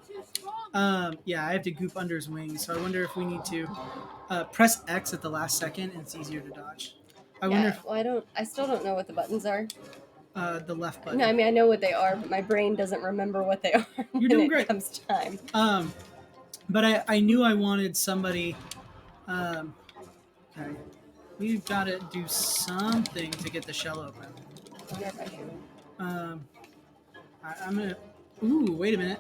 Yeah, I have to goop under his wings, so I wonder if we need to press X at the last second, and it's easier to dodge. I wonder if Well, I still don't know what the buttons are. the left button. No, I mean I know what they are, but my brain doesn't remember what they are You're doing when great. it comes time. But I knew I wanted somebody. Okay, we've got to do something to get the shell open. I wonder if I should. I'm gonna. Ooh, wait a minute.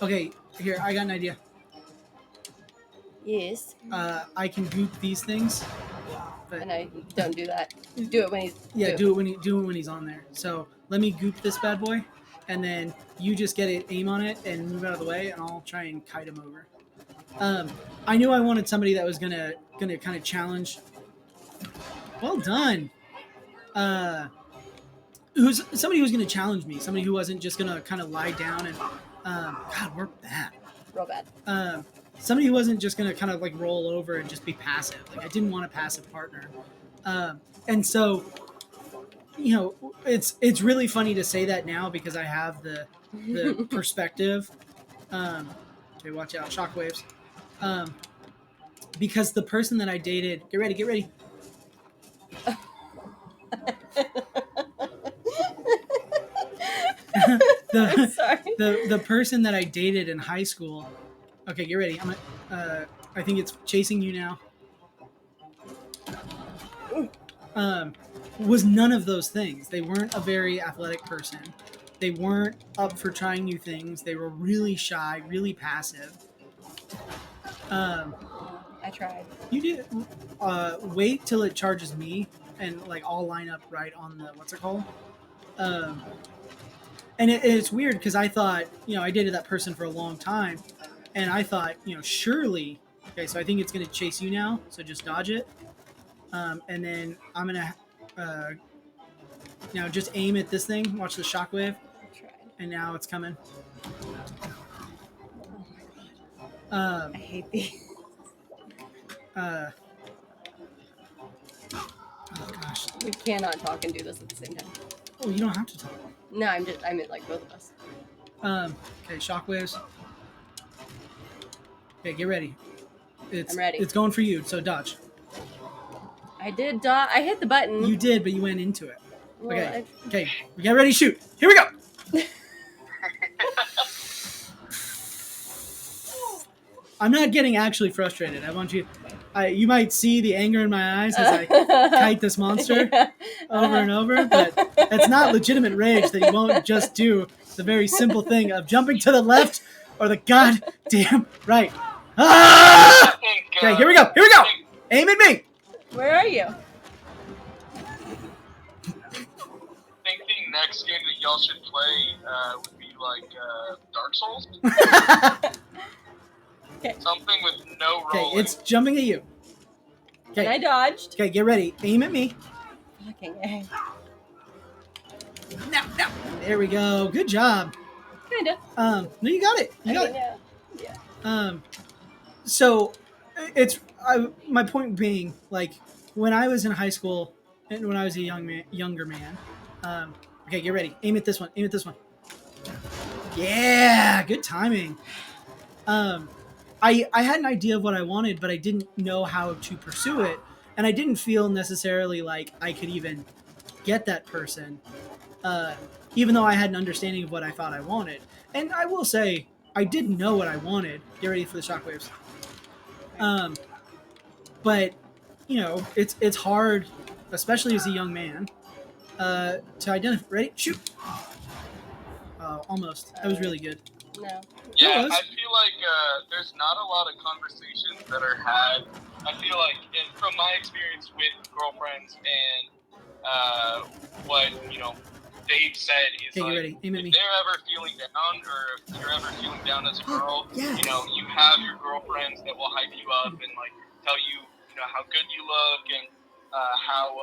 Okay, here I got an idea. Yes, I can goop these things. But and I don't do that. Do it when he's. do it when he's on there. So let me goop this bad boy, and then you just get it, aim on it, and move out of the way, and I'll try and kite him over. I knew I wanted somebody that was gonna kind of challenge. Well done. Who's somebody who's gonna challenge me? Somebody who wasn't just gonna kind of lie down and God, we're bad. Real bad. Somebody who wasn't just gonna kind of like roll over and just be passive. Like I didn't want a passive partner. And so, you know, it's really funny to say that now because I have the perspective. Okay, watch out, shockwaves. Because the person that I dated, get ready. I'm sorry. The person that I dated in high school. Okay, get ready. I think it's chasing you now. Was none of those things. They weren't a very athletic person. They weren't up for trying new things. They were really shy, really passive. I tried. You did. Wait till it charges me, and like I'll line up right on the what's it called. And it's weird because I thought, you know, I dated that person for a long time, and I thought, you know, surely. Okay, so I think it's gonna chase you now. So just dodge it, and then I'm gonna now just aim at this thing. Watch the shockwave, I tried. and now it's coming. I hate these. Oh gosh. We cannot talk and do this at the same time. Oh, you don't have to talk. No, I meant like both of us. Okay, shockwaves. Okay, get ready. I'm ready. It's going for you, so dodge. I did. I hit the button. You did, but you went into it. Well, Okay. Okay. We got ready. Shoot. Here we go. I'm not getting actually frustrated. I want you. You might see the anger in my eyes as I kite this monster over and over, but it's not legitimate rage that you won't just do the very simple thing of jumping to the left or the goddamn right. Ah! Okay, here we go. Here we go. Aim at me. Where are you? I think the next game that y'all should play would be like Dark Souls. Okay. Something with no Okay, rolling. it's jumping at you. And I Okay. dodged. Okay, get ready. Aim at me. Fucking A. No. There we go. Good job. Kinda. No, you got it. You got it. Yeah. So it's my point being, like when I was in high school and when I was a younger man. Okay, get ready. Aim at this one. Aim at this one. Yeah, good timing. I had an idea of what I wanted, but I didn't know how to pursue it, and I didn't feel necessarily like I could even get that person, even though I had an understanding of what I thought I wanted. And I will say, I did know what I wanted. Get ready for the shockwaves. But you know, it's hard, especially as a young man, to identify. Ready? Shoot! Almost. That was really good. No. Yeah, It was. I feel like there's not a lot of conversations that are had. I feel like, from my experience with girlfriends and what they've said is Okay, you like, ready? Aim at if me. they're ever feeling down, or if you're ever feeling down as a girl, Yes. you have your girlfriends that will hype you up and like tell you, how good you look and how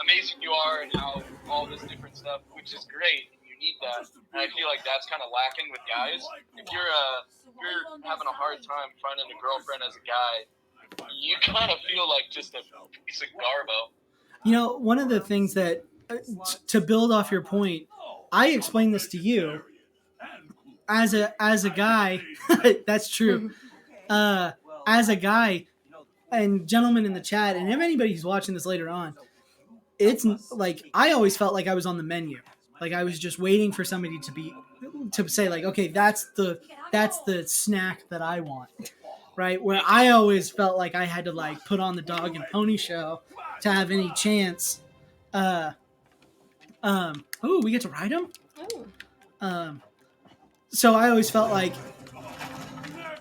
amazing you are and how all this different stuff, which is great. Need that, and I feel like that's kind of lacking with guys. If you're having a hard time finding a girlfriend as a guy, you kind of feel like just a piece of garbo. You know, one of the things that, to build off your point, I explained this to you as a guy. That's true. As a guy, and gentlemen in the chat, and if anybody who's watching this later on, it's like I always felt like I was on the menu. Like I was just waiting for somebody to say like, okay, that's the snack that I want, right? Where I always felt like I had to like put on the dog and pony show to have any chance. Oh, we get to ride him. Oh. So I always felt like,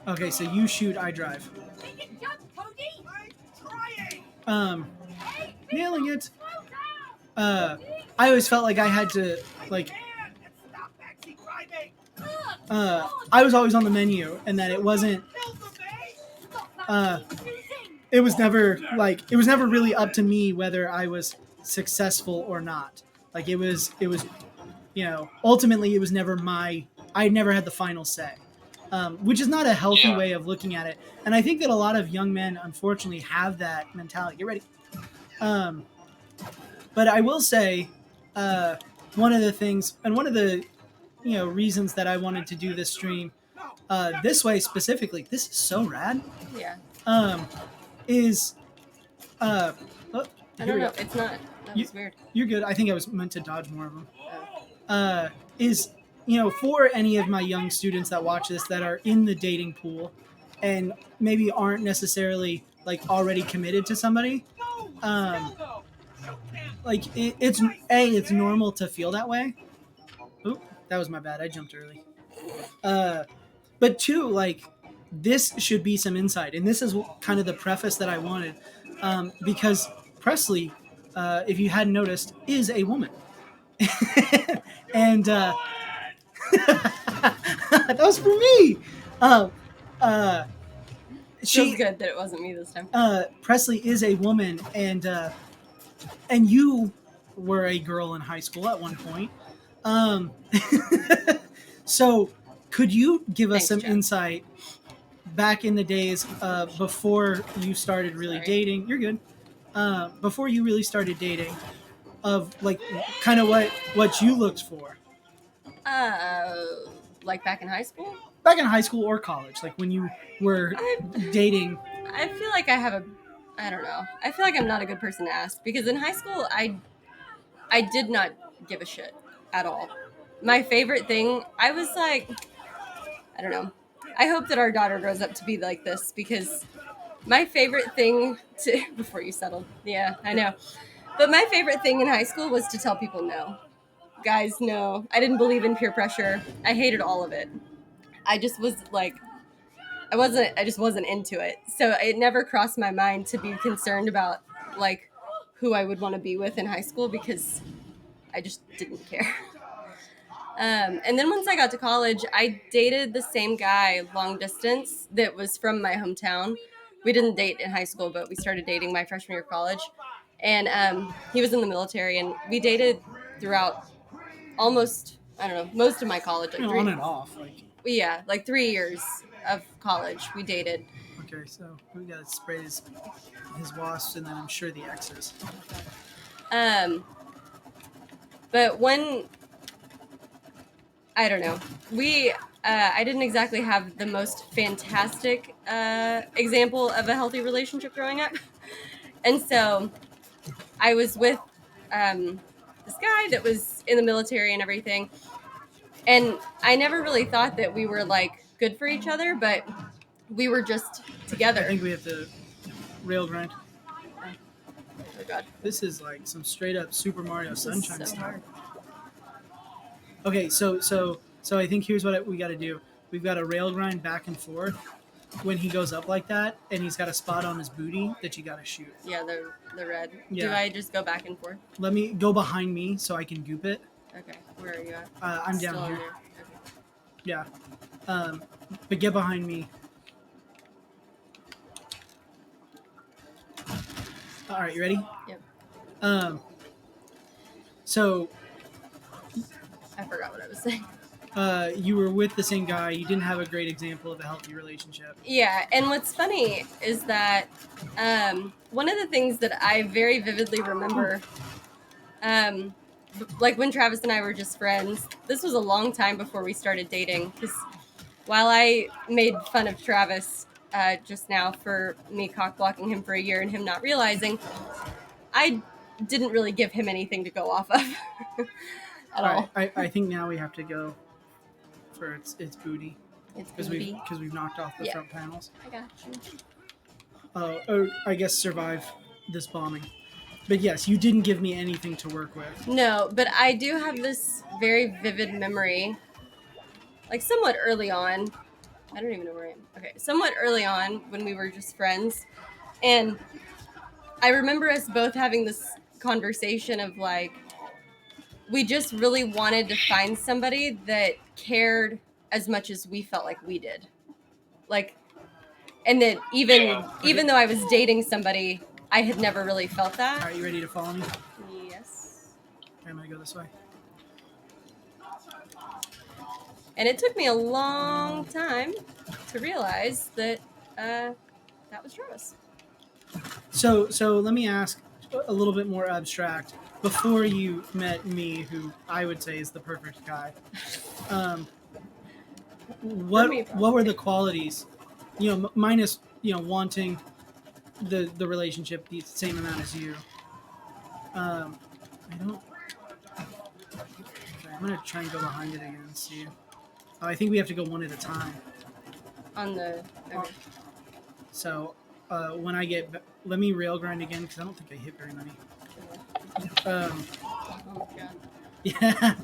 okay, so you shoot, I drive. Nailing it. I always felt like I had to like. I was always on the menu, and that it wasn't. It was never really up to me whether I was successful or not. Like it was, ultimately it was never I never had the final say, which is not a healthy way of looking at it. And I think that a lot of young men, unfortunately, have that mentality. Get ready. But I will say, one of the things, and one of the, reasons that I wanted to do this stream, this way specifically, this is so rad. Yeah. Is, I don't know. It's not. That was weird. You're good. I think I was meant to dodge more of them. Oh. Is, for any of my young students that watch this that are in the dating pool and maybe aren't necessarily like already committed to somebody, like it's normal to feel that way. Oop, that was my bad. I jumped early. But two, like this should be some insight, and this is kind of the preface that I wanted, because Presley, if you hadn't noticed, is a woman, and that was for me. Feels good that it wasn't me this time. Presley is a woman, and you were a girl in high school at one point. So could you give us some insight back in the days before you started really dating? You're good. Before you really started dating, of like kind of what you looked for. Like back in high school? Back in high school or college, like when you were dating. I feel like I don't know. I feel like I'm not a good person to ask because in high school I did not give a shit at all. My favorite thing, I was like, I don't know. I hope that our daughter grows up to be like this because my favorite thing to before you settled, yeah, I know. But my favorite thing in high school was to tell people no. Guys, no. I didn't believe in peer pressure. I hated all of it. I just was like, I just wasn't into it. So it never crossed my mind to be concerned about like who I would want to be with in high school because I just didn't care. And then once I got to college, I dated the same guy long distance that was from my hometown. We didn't date in high school, but we started dating my freshman year of college. And he was in the military, and we dated throughout almost, I don't know, most of my college. Like on and off. Yeah, like 3 years of college we dated. Okay, so we got to spray his wasps, and then I'm sure the X's. But when, I don't know, I didn't exactly have the most fantastic example of a healthy relationship growing up. And so I was with this guy that was in the military and everything. And I never really thought that we were like good for each other, but we were just together. I think we have to rail grind. Oh god. This is like some straight up Super Mario This Sunshine is so stuff. hard. Okay, so I think here's what we got to do. We've got to rail grind back and forth when he goes up like that, and he's got a spot on his booty that you got to shoot. Yeah, the red. Yeah. Do I just go back and forth? Let me go behind me so I can goop it. Okay. Where are you at? I'm Still down in here. there. Okay. Yeah. But get behind me. All right, you ready? Yep. So I forgot what I was saying. you were with the same guy. You didn't have a great example of a healthy relationship. Yeah, and what's funny is that one of the things that I very vividly remember, like when Travis and I were just friends, this was a long time before we started dating. Because while I made fun of Travis just now for me cock blocking him for a year and him not realizing, I didn't really give him anything to go off of at all. I think now we have to go for its booty It's because booty. we've knocked off the Yeah. front panels. I got you. Or I guess survive this bombing. But yes, you didn't give me anything to work with. No, but I do have this very vivid memory, like somewhat early on. I don't even know where I am. Okay, somewhat early on when we were just friends. And I remember us both having this conversation of like, we just really wanted to find somebody that cared as much as we felt like we did. Like, and that even though I was dating somebody, I had never really felt All that. right, you ready to follow me? Yes. Okay, I'm gonna go this way. And it took me a long time to realize that that was Travis. So let me ask a little bit more abstract. Before you met me, who I would say is the perfect guy, what me, what were the qualities? Minus wanting the relationship the same amount as you. I don't. Okay, I'm gonna try and go behind it again and see. Oh, I think we have to go one at a time. On the okay. So when I get, let me rail grind again because I don't think I hit very many. Oh god. Yeah,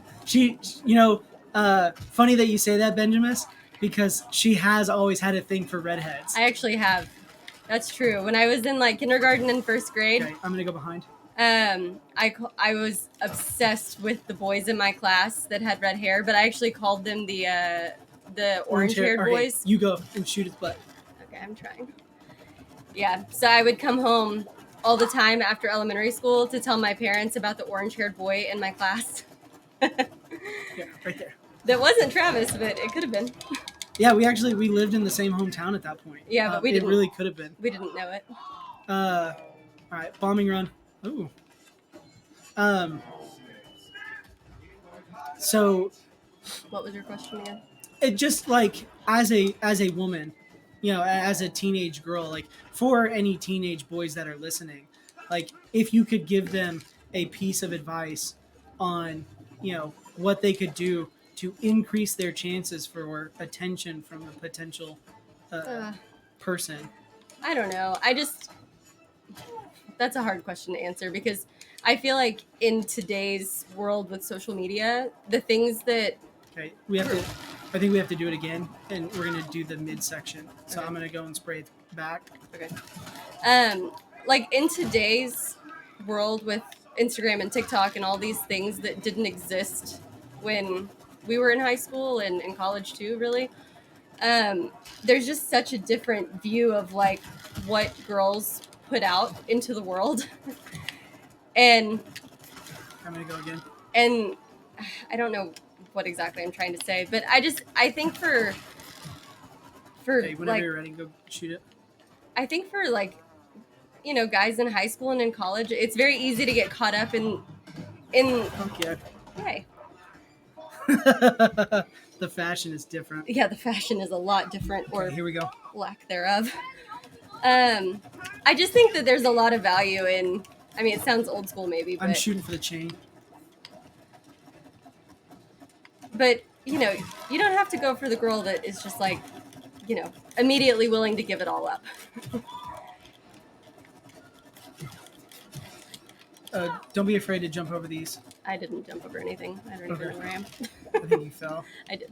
funny that you say that, Benjamin, because she has always had a thing for redheads. I actually have. That's true. When I was in like kindergarten and first grade, Okay, I'm gonna go behind. I was obsessed with the boys in my class that had red hair, but I actually called them the orange-haired Okay, boys. you go and shoot his butt. Okay, I'm trying. Yeah, so I would come home all the time after elementary school to tell my parents about the orange-haired boy in my class. Yeah, right there. That wasn't Travis, but it could have been. Yeah, we lived in the same hometown at that point. Yeah, but we it didn't. really could have been. We didn't know it. All right, bombing run. Ooh. So What was your question again? it just like as a woman, as a teenage girl, like for any teenage boys that are listening, like if you could give them a piece of advice on what they could do to increase their chances for attention from a potential person. I don't know. That's a hard question to answer because I feel like in today's world with social media, the things that Okay, I think we have to do it again, and we're gonna do the midsection. So Okay. I'm gonna go and spray it back. Okay. Like in today's world with Instagram and TikTok and all these things that didn't exist when we were in high school and in college too, really. There's just such a different view of like what girls put out into the world. and I'm gonna go again. and I don't know what exactly I'm trying to say, but I think for Okay, whenever like you're ready, go shoot it. I think for like, guys in high school and in college, it's very easy to get caught up in Okay. hey. The fashion is different. Yeah, the fashion is a lot different, or Okay, here we go. lack thereof. I just think that there's a lot of value in. I mean, it sounds old school, maybe, I'm but shooting for the chain. you know, you don't have to go for the girl that is just like, you know, immediately willing to give it all up. Don't be afraid to jump over these. I didn't jump over anything. I don't even know where I am. I think you fell. I did.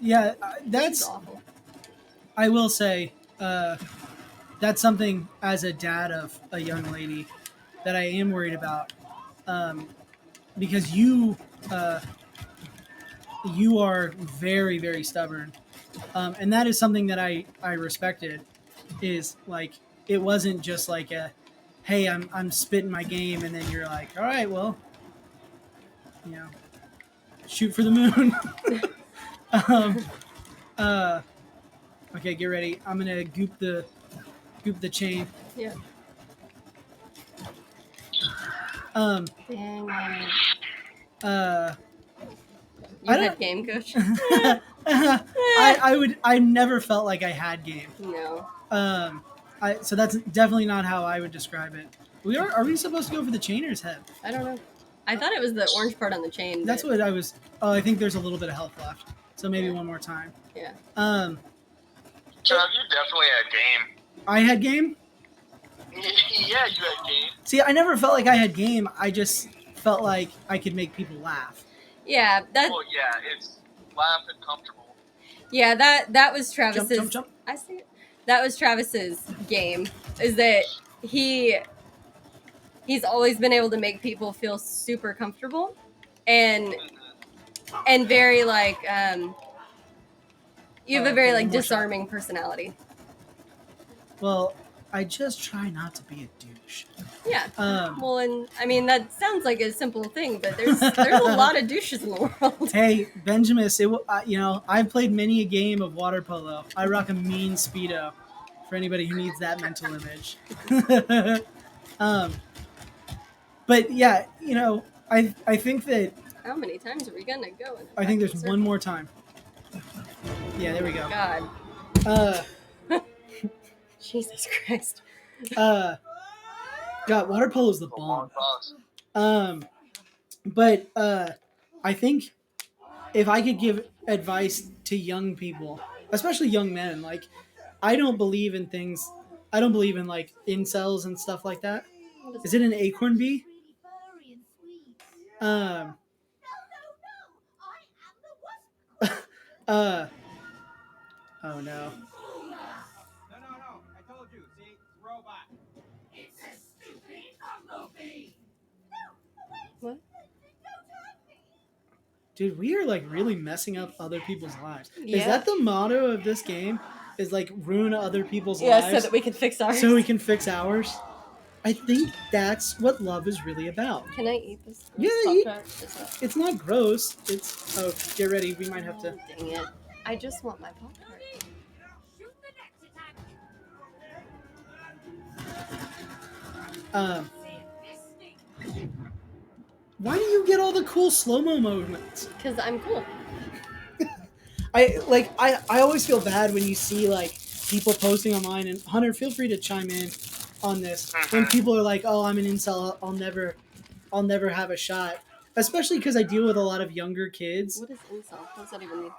Yeah, This is that's. awful. I will say, that's something as a dad of a young lady that I am worried about, because you are very, very stubborn, and that is something that I respected. Is like it wasn't just like a, hey, I'm spitting my game, and then you're like, all right, well, you know, shoot for the moon. Okay, get ready. I'm gonna goop the chain. Yeah. Um. Dang it. I You don't- had game, coach? I never felt like I had game. No. So that's definitely not how I would describe it. Are we supposed to go for the chain or his head? I don't know. I thought it was the orange part on the chain. That's but- what I was. Oh, I think there's a little bit of health left. So maybe Yeah. one more time. Yeah. Trav, you definitely had game. I had game. Yeah, you had game. See, I never felt like I had game. I just felt like I could make people laugh. Yeah. Well, yeah, it's laugh and comfortable. Yeah. That was Travis's. Jump. I see it. That was Travis's game. Is that he's always been able to make people feel super comfortable, and very like you have a very Okay, like one more shot. disarming personality. Well, I just try not to be a douche. Yeah. Um, Well, and I mean that sounds like a simple thing, but there's a lot of douches in the world. Hey, Benjamin, I've played many a game of water polo. I rock a mean Speedo for anybody who needs that mental image. But yeah, I think that How many times are we gonna go? In a I think there's circle? one more time. Yeah, there we go. God, Uh, Jesus Christ. God, water polo is the bomb. But I think if I could give advice to young people, especially young men, like I don't believe in like incels and stuff like that. Is it an acorn bee? Oh no. No. I told you. See, it's a robot. What? Dude, we are like really messing up other people's lives. Is Yeah. that the motto of this game? Is like ruin other people's Yeah, lives so that we can fix ours. so we can fix ours? I think that's what love is really about. Can I eat this? Yeah, Pop eat. Tart? Is that- It's not gross. It's get ready. We might have to. Oh, dang it! I just want my Pop Tart. Shoot the next attack. Why do you get all the cool slow-mo moments? Cause I'm cool. I always feel bad when you see like people posting online, and Hunter, feel free to chime in on this. When people are like, "Oh, I'm an incel. I'll never have a shot." Especially because I deal with a lot of younger kids. What is incel? What does that even mean?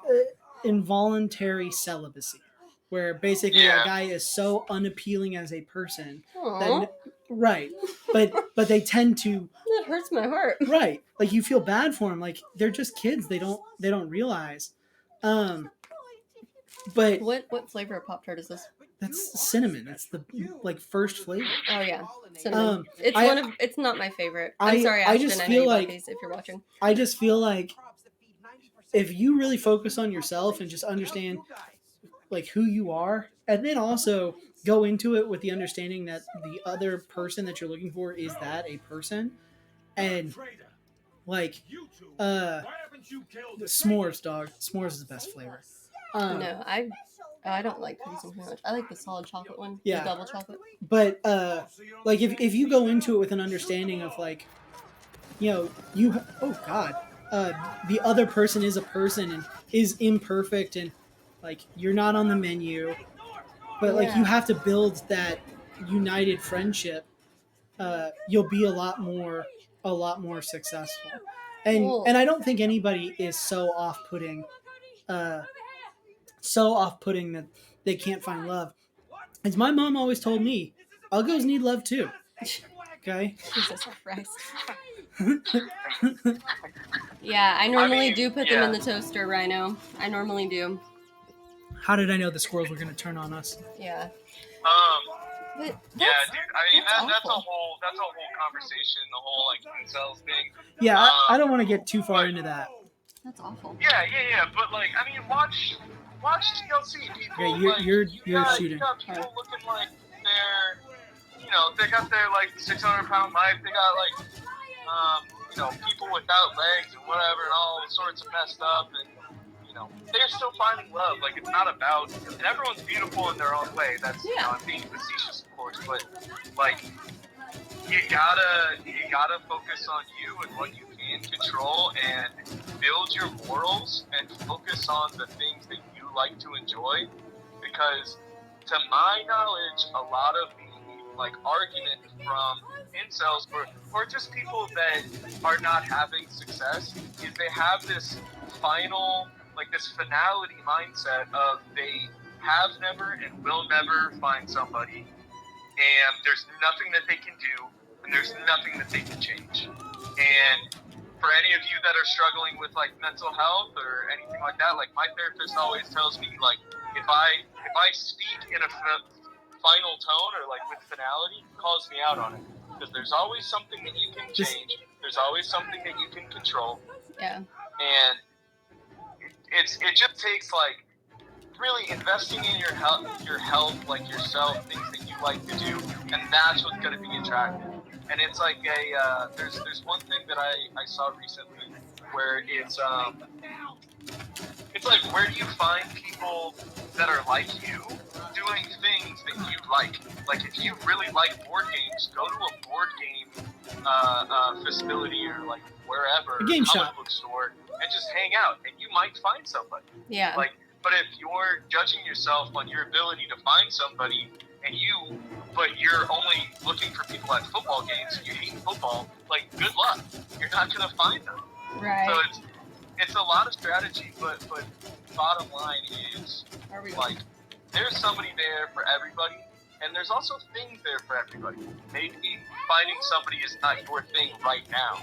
Involuntary celibacy, where basically Yeah. a guy is so unappealing as a person Aw, that right, but they tend to that hurts my heart. right, like you feel bad for them, like they're just kids. They don't realize. But What flavor of Pop Tart is this? that's cinnamon. That's the like first flavor. Oh yeah, cinnamon. It's I- it's not my favorite. I'm sorry, I Ashton. just I know feel you bought like- these if you're watching. I just feel like if you really focus on yourself and just understand like who you are, and then also go into it with the understanding that the other person that you're looking for is that a person, and like s'mores, dog. S'mores is the best flavor. No, I don't like cookies and cream much. I like the solid chocolate one. Yeah. The double chocolate. But like if you go into it with an understanding of like the other person is a person and is imperfect, and like you're not on the menu, but like you Yeah. have to build that united friendship. You'll be a lot more successful. Cool. And I don't think anybody is so off-putting that they can't find love. As my mom always told me, uggos need love too. Okay. Jesus Christ. Yeah, I normally mean, do put them in yeah. the toaster, Rhino. I normally do. How did I know the squirrels were going to turn on us? Yeah. Yeah, But dude. that's, I mean, that's that's a awful. whole conversation. The whole like incels thing. Yeah, I don't want to get too far into that. That's awful. Yeah. But like, I mean, watch TLC. People. Yeah, like, you're you got shooting. people looking like they're, they got their like 600-pound life. They got like, people without legs and whatever, and all sorts of messed up, and they're still finding love. Like, it's not about, and everyone's beautiful in their own way. That's I'm being facetious, of course, but like, you gotta focus on you and what you can control, and build your morals and focus on the things that you like to enjoy. Because, to my knowledge, a lot of the like argument from incels or just people that are not having success is they have this final, like this finality mindset of they have never and will never find somebody, and there's nothing that they can do, and there's nothing that they can change. And for any of you that are struggling with like mental health or anything like that, like my therapist always tells me, like if I speak in a final tone or like with finality, calls me out on it, because there's always something that you can change. There's always something that you can control. Yeah. And it just takes like really investing in your health, like yourself, things that you like to do, and that's what's going to be attractive. And it's like there's one thing that I saw recently where it's like, where do you find people that are like you doing things that you like? Like, if you really like board games, go to a board game facility or like wherever, A game comic shop. book store, and just hang out, and you might find somebody. Yeah. Like, but if you're judging yourself on your ability to find somebody, but you're only looking for people at football games, you hate football, like, good luck. You're not gonna find them. Right. So it's a lot of strategy, but bottom line is, Are we like, there's somebody there for everybody, and there's also things there for everybody. Maybe finding somebody is not your thing right now,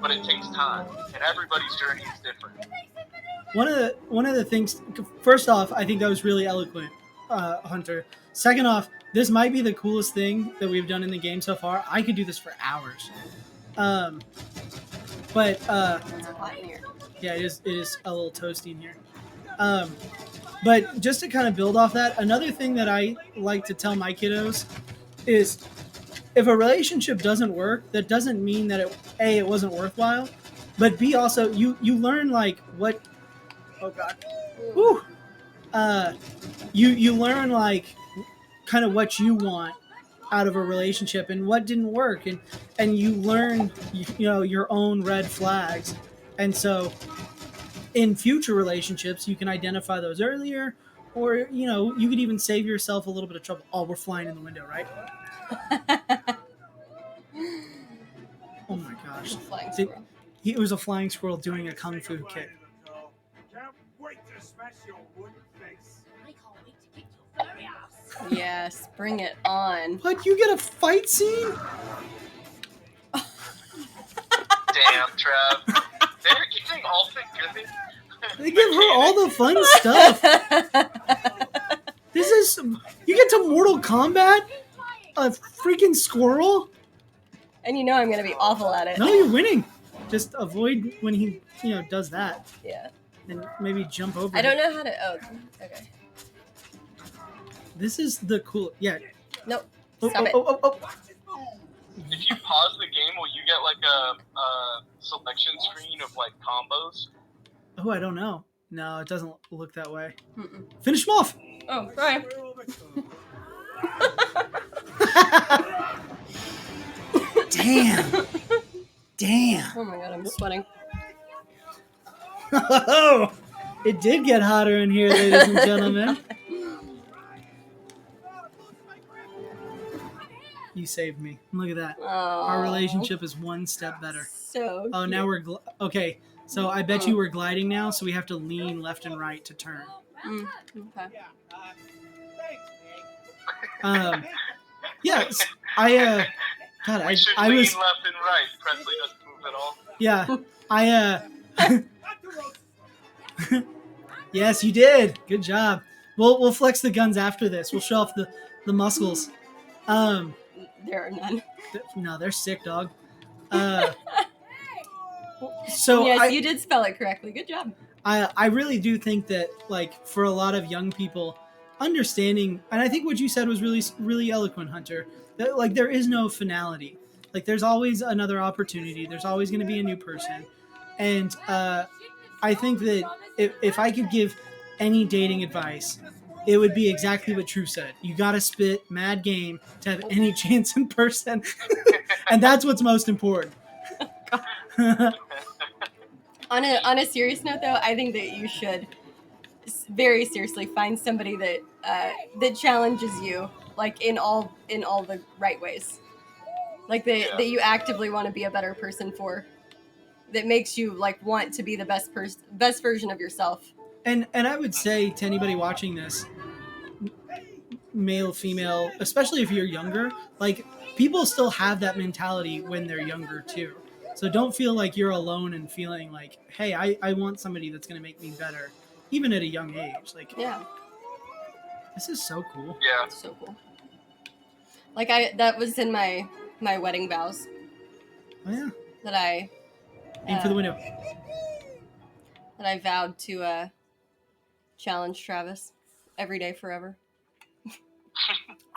but it takes time, and everybody's journey is different. One of the things. First off, I think that was really eloquent, Hunter. Second off, this might be the coolest thing that we've done in the game so far. I could do this for hours. But It's hot in here. yeah, it is a little toasty in here. But just to kind of build off that, another thing that I like to tell my kiddos is, if a relationship doesn't work, that doesn't mean that it wasn't worthwhile, but B, also you learn like what. Oh God. Whew. You learn like kind of what you want out of a relationship and what didn't work, and you learn your own red flags, and so in future relationships you can identify those earlier, or you could even save yourself a little bit of trouble. Oh, we're flying in the window, right? Oh my gosh. Flying It squirrel. was a flying squirrel doing a kung fu kick. Can't wait to smash your wooden face. I can't wait to kick your furry ass. Yes, bring it on. What, you get a fight scene? Damn, Trev. They're getting all the good. They give her all the fun stuff. This is, you get to Mortal Kombat? A freaking squirrel? And I'm going to be awful at it. No, you're winning. Just avoid when he, does that. Yeah. And maybe jump over I don't it. know how to. Oh, okay. This is the cool. Yeah. Nope. Oh, Stop it. oh. If you pause the game, will you get like a selection screen of like combos? Oh, I don't know. No, it doesn't look that way. Mm-mm. Finish him off. Oh, sorry. Damn. Damn. Oh my god, I'm sweating. Oh, it did get hotter in here, ladies and gentlemen. You saved me. Look at that. Our Aw. relationship is one step better. So Oh, now we're okay. So I bet you we're gliding now, so we have to lean left and right to turn. Okay. Yeah, God, We should I lean was, left and right. Presley doesn't move at all. yeah, yes, you did. Good job. We'll flex the guns after this. We'll show off the muscles. There are none. No, they're sick, dog. So Yes, you did spell it correctly. Good job. I really do think that, like, for a lot of young people, understanding, and I think what you said was really, really eloquent, Hunter, that, like, there is no finality. Like, there's always another opportunity. There's always going to be a new person. And I think that if I could give any dating advice, it would be exactly what True said. You got to spit mad game to have any chance in person. And that's what's most important. On a serious note, though, I think that you should very seriously find somebody that that challenges you, like in all the right ways, like that you actively want to be a better person for, that makes you like want to be the best version of yourself. And I would say to anybody watching this, male, female, especially if you're younger, like, people still have that mentality when they're younger too. So don't feel like you're alone and feeling like, hey, I want somebody that's going to make me better, even at a young age. Like, Yeah, this is so cool. Yeah. it's so cool. Like that was in my wedding vows Oh, yeah. that I Aim for the window. that I vowed to challenge Travis every day forever.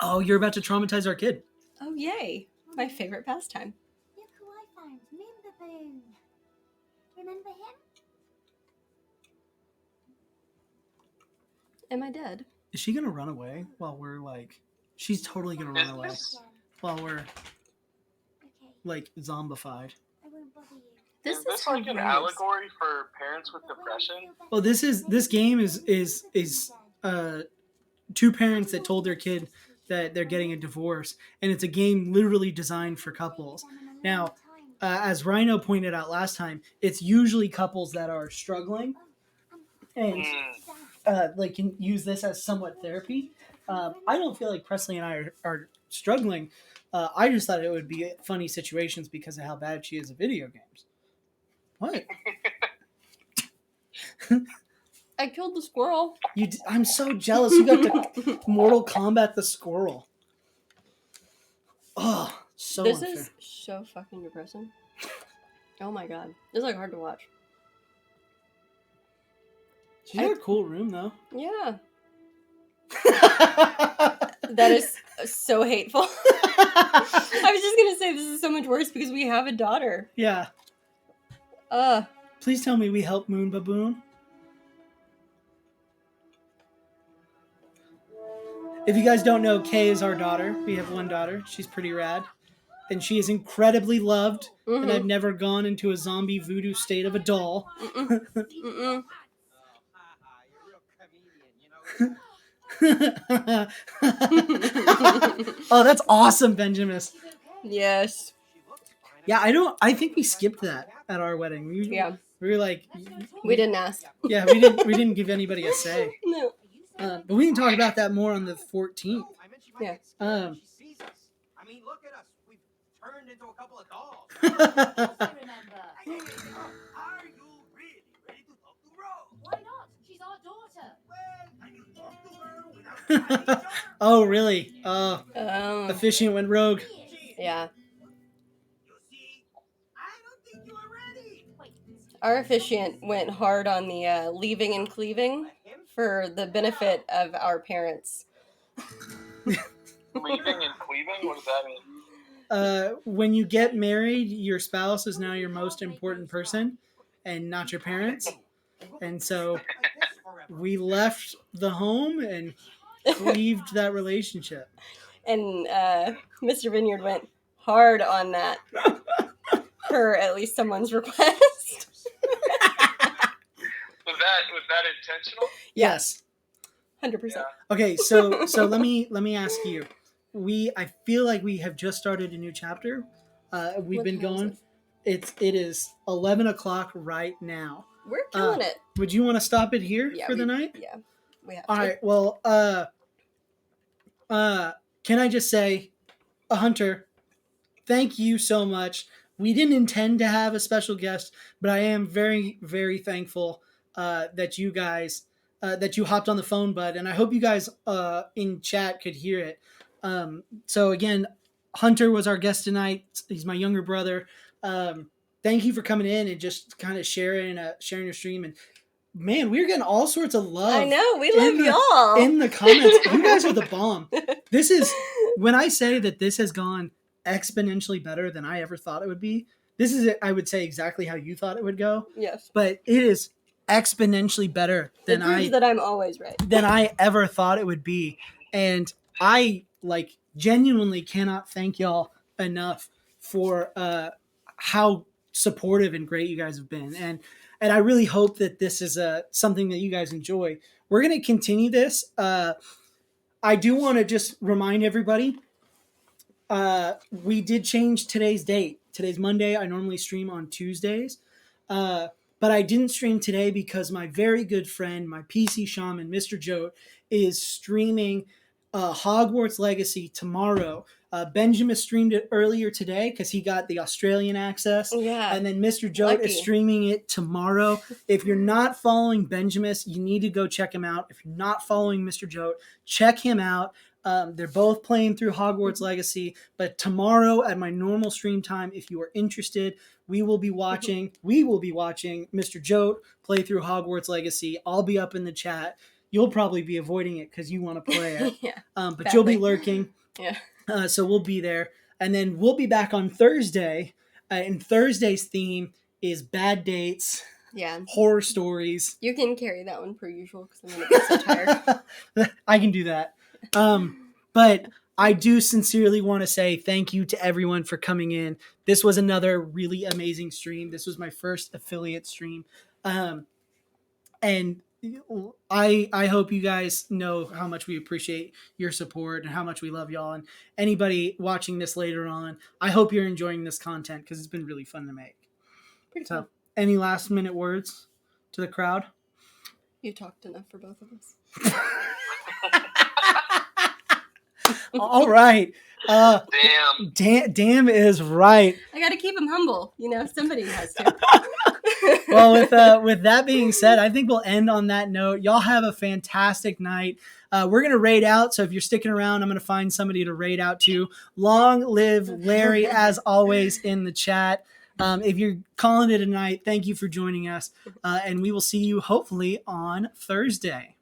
Oh, you're about to traumatize our kid. Oh yay! My favorite pastime. Look who I found, Moonbaboon. Remember him? Am I dead? Is she going to run away while we're like, she's totally going to run away while we're Okay, like zombified. I won't bother you. This Is is this like an hilarious. allegory for parents with depression? Well, this game is two parents that told their kid that they're getting a divorce, and it's a game literally designed for couples. Now, as Rhino pointed out last time, it's usually couples that are struggling and like can use this as somewhat therapy. I don't feel like Presley and I are struggling. I just thought it would be funny situations because of how bad she is at video games. What? I killed the squirrel. I'm so jealous. You got to Mortal Kombat the squirrel. Oh, so This unfair. is so fucking depressing. Oh my god. This is like hard to watch. She's got a cool room though. Yeah. That is so hateful. I was just gonna say this is so much worse because we have a daughter. Yeah. Please tell me we help Moonbaboon. If you guys don't know, Kay is our daughter. We have one daughter. She's pretty rad. And she is incredibly loved. And I've never gone into a zombie voodoo state of a doll. Mm-mm. Oh, that's awesome, Benjamin. Yes. Yeah, I think we skipped that at our wedding. We were like, We didn't ask. yeah, we didn't give anybody a say. No. But we can talk about that more on the 14th. Yeah. I mean, look at us. We've turned into a couple of dolls. I remember. Are you really ready to talk to Rose? Why not? She's our daughter. Well, can you talk to her without fighting each other? Oh, really? Efficient went rogue. Yeah. You see, I don't think you are ready. Our officiant went hard on the leaving and cleaving for the benefit of our parents. Leaving and cleaving? What does that mean? When you get married, your spouse is now your most important person and not your parents. And so we left the home and cleaved that relationship. And Mr. Vineyard went hard on that. per at least someone's request. Was that intentional? Yes. 100%. Yeah. Okay, so let me ask you. I feel like we have just started a new chapter. We've What been time is going. It is 11 o'clock right now. We're killing it. Would you want to stop it here Yeah, for the night? Yeah, we have All to. right. Well, can I just say, Hunter, thank you so much. We didn't intend to have a special guest, but I am very, very thankful that you guys that you hopped on the phone, bud, and I hope you guys in chat could hear it. So again, Hunter was our guest tonight. He's my younger brother. Thank you for coming in and just kind of sharing your stream. And man, we're getting all sorts of love. I know, we love y'all. In the comments. You guys are the bomb. This is, when I say that this has gone exponentially better than I ever thought it would be, this is, I would say, exactly how you thought it would go. Yes. But it is exponentially better It proves that I'm always right. than I ever thought it would be. And I genuinely cannot thank y'all enough for how supportive and great you guys have been. And I really hope that this is something that you guys enjoy. We're going to continue this. I do want to just remind everybody, we did change today's date. Today's Monday. I normally stream on Tuesdays. But I didn't stream today because my very good friend, my PC shaman, Mr. Jote, is streaming Hogwarts Legacy tomorrow. Benjamin streamed it earlier today because he got the Australian access. Yeah. And then Mr. Jote is streaming it tomorrow. If you're not following Benjamin, you need to go check him out. If you're not following Mr. Jote, check him out. They're both playing through Hogwarts Legacy. But tomorrow at my normal stream time, if you are interested, we will be watching Mr. Jote play through Hogwarts Legacy. I'll be up in the chat. You'll probably be avoiding it because you want to play it. Yeah, but badly. you'll be lurking. Yeah. So we'll be there. And then we'll be back on Thursday. And Thursday's theme is bad dates, Yeah. horror stories. You can carry that one per usual because I'm going to get so tired. I can do that. But I do sincerely want to say thank you to everyone for coming in. This was another really amazing stream. This was my first affiliate stream. And I hope you guys know how much we appreciate your support and how much we love y'all. And anybody watching this later on, I hope you're enjoying this content because it's been really fun to make. So, any last minute words to the crowd? You talked enough for both of us. All right. Damn is right. I got to keep him humble. Somebody has to. Well, with that being said, I think we'll end on that note. Y'all have a fantastic night. We're going to raid out. So if you're sticking around, I'm going to find somebody to raid out to. Long live Larry, as always, in the chat. If you're calling it a night, thank you for joining us. And we will see you hopefully on Thursday.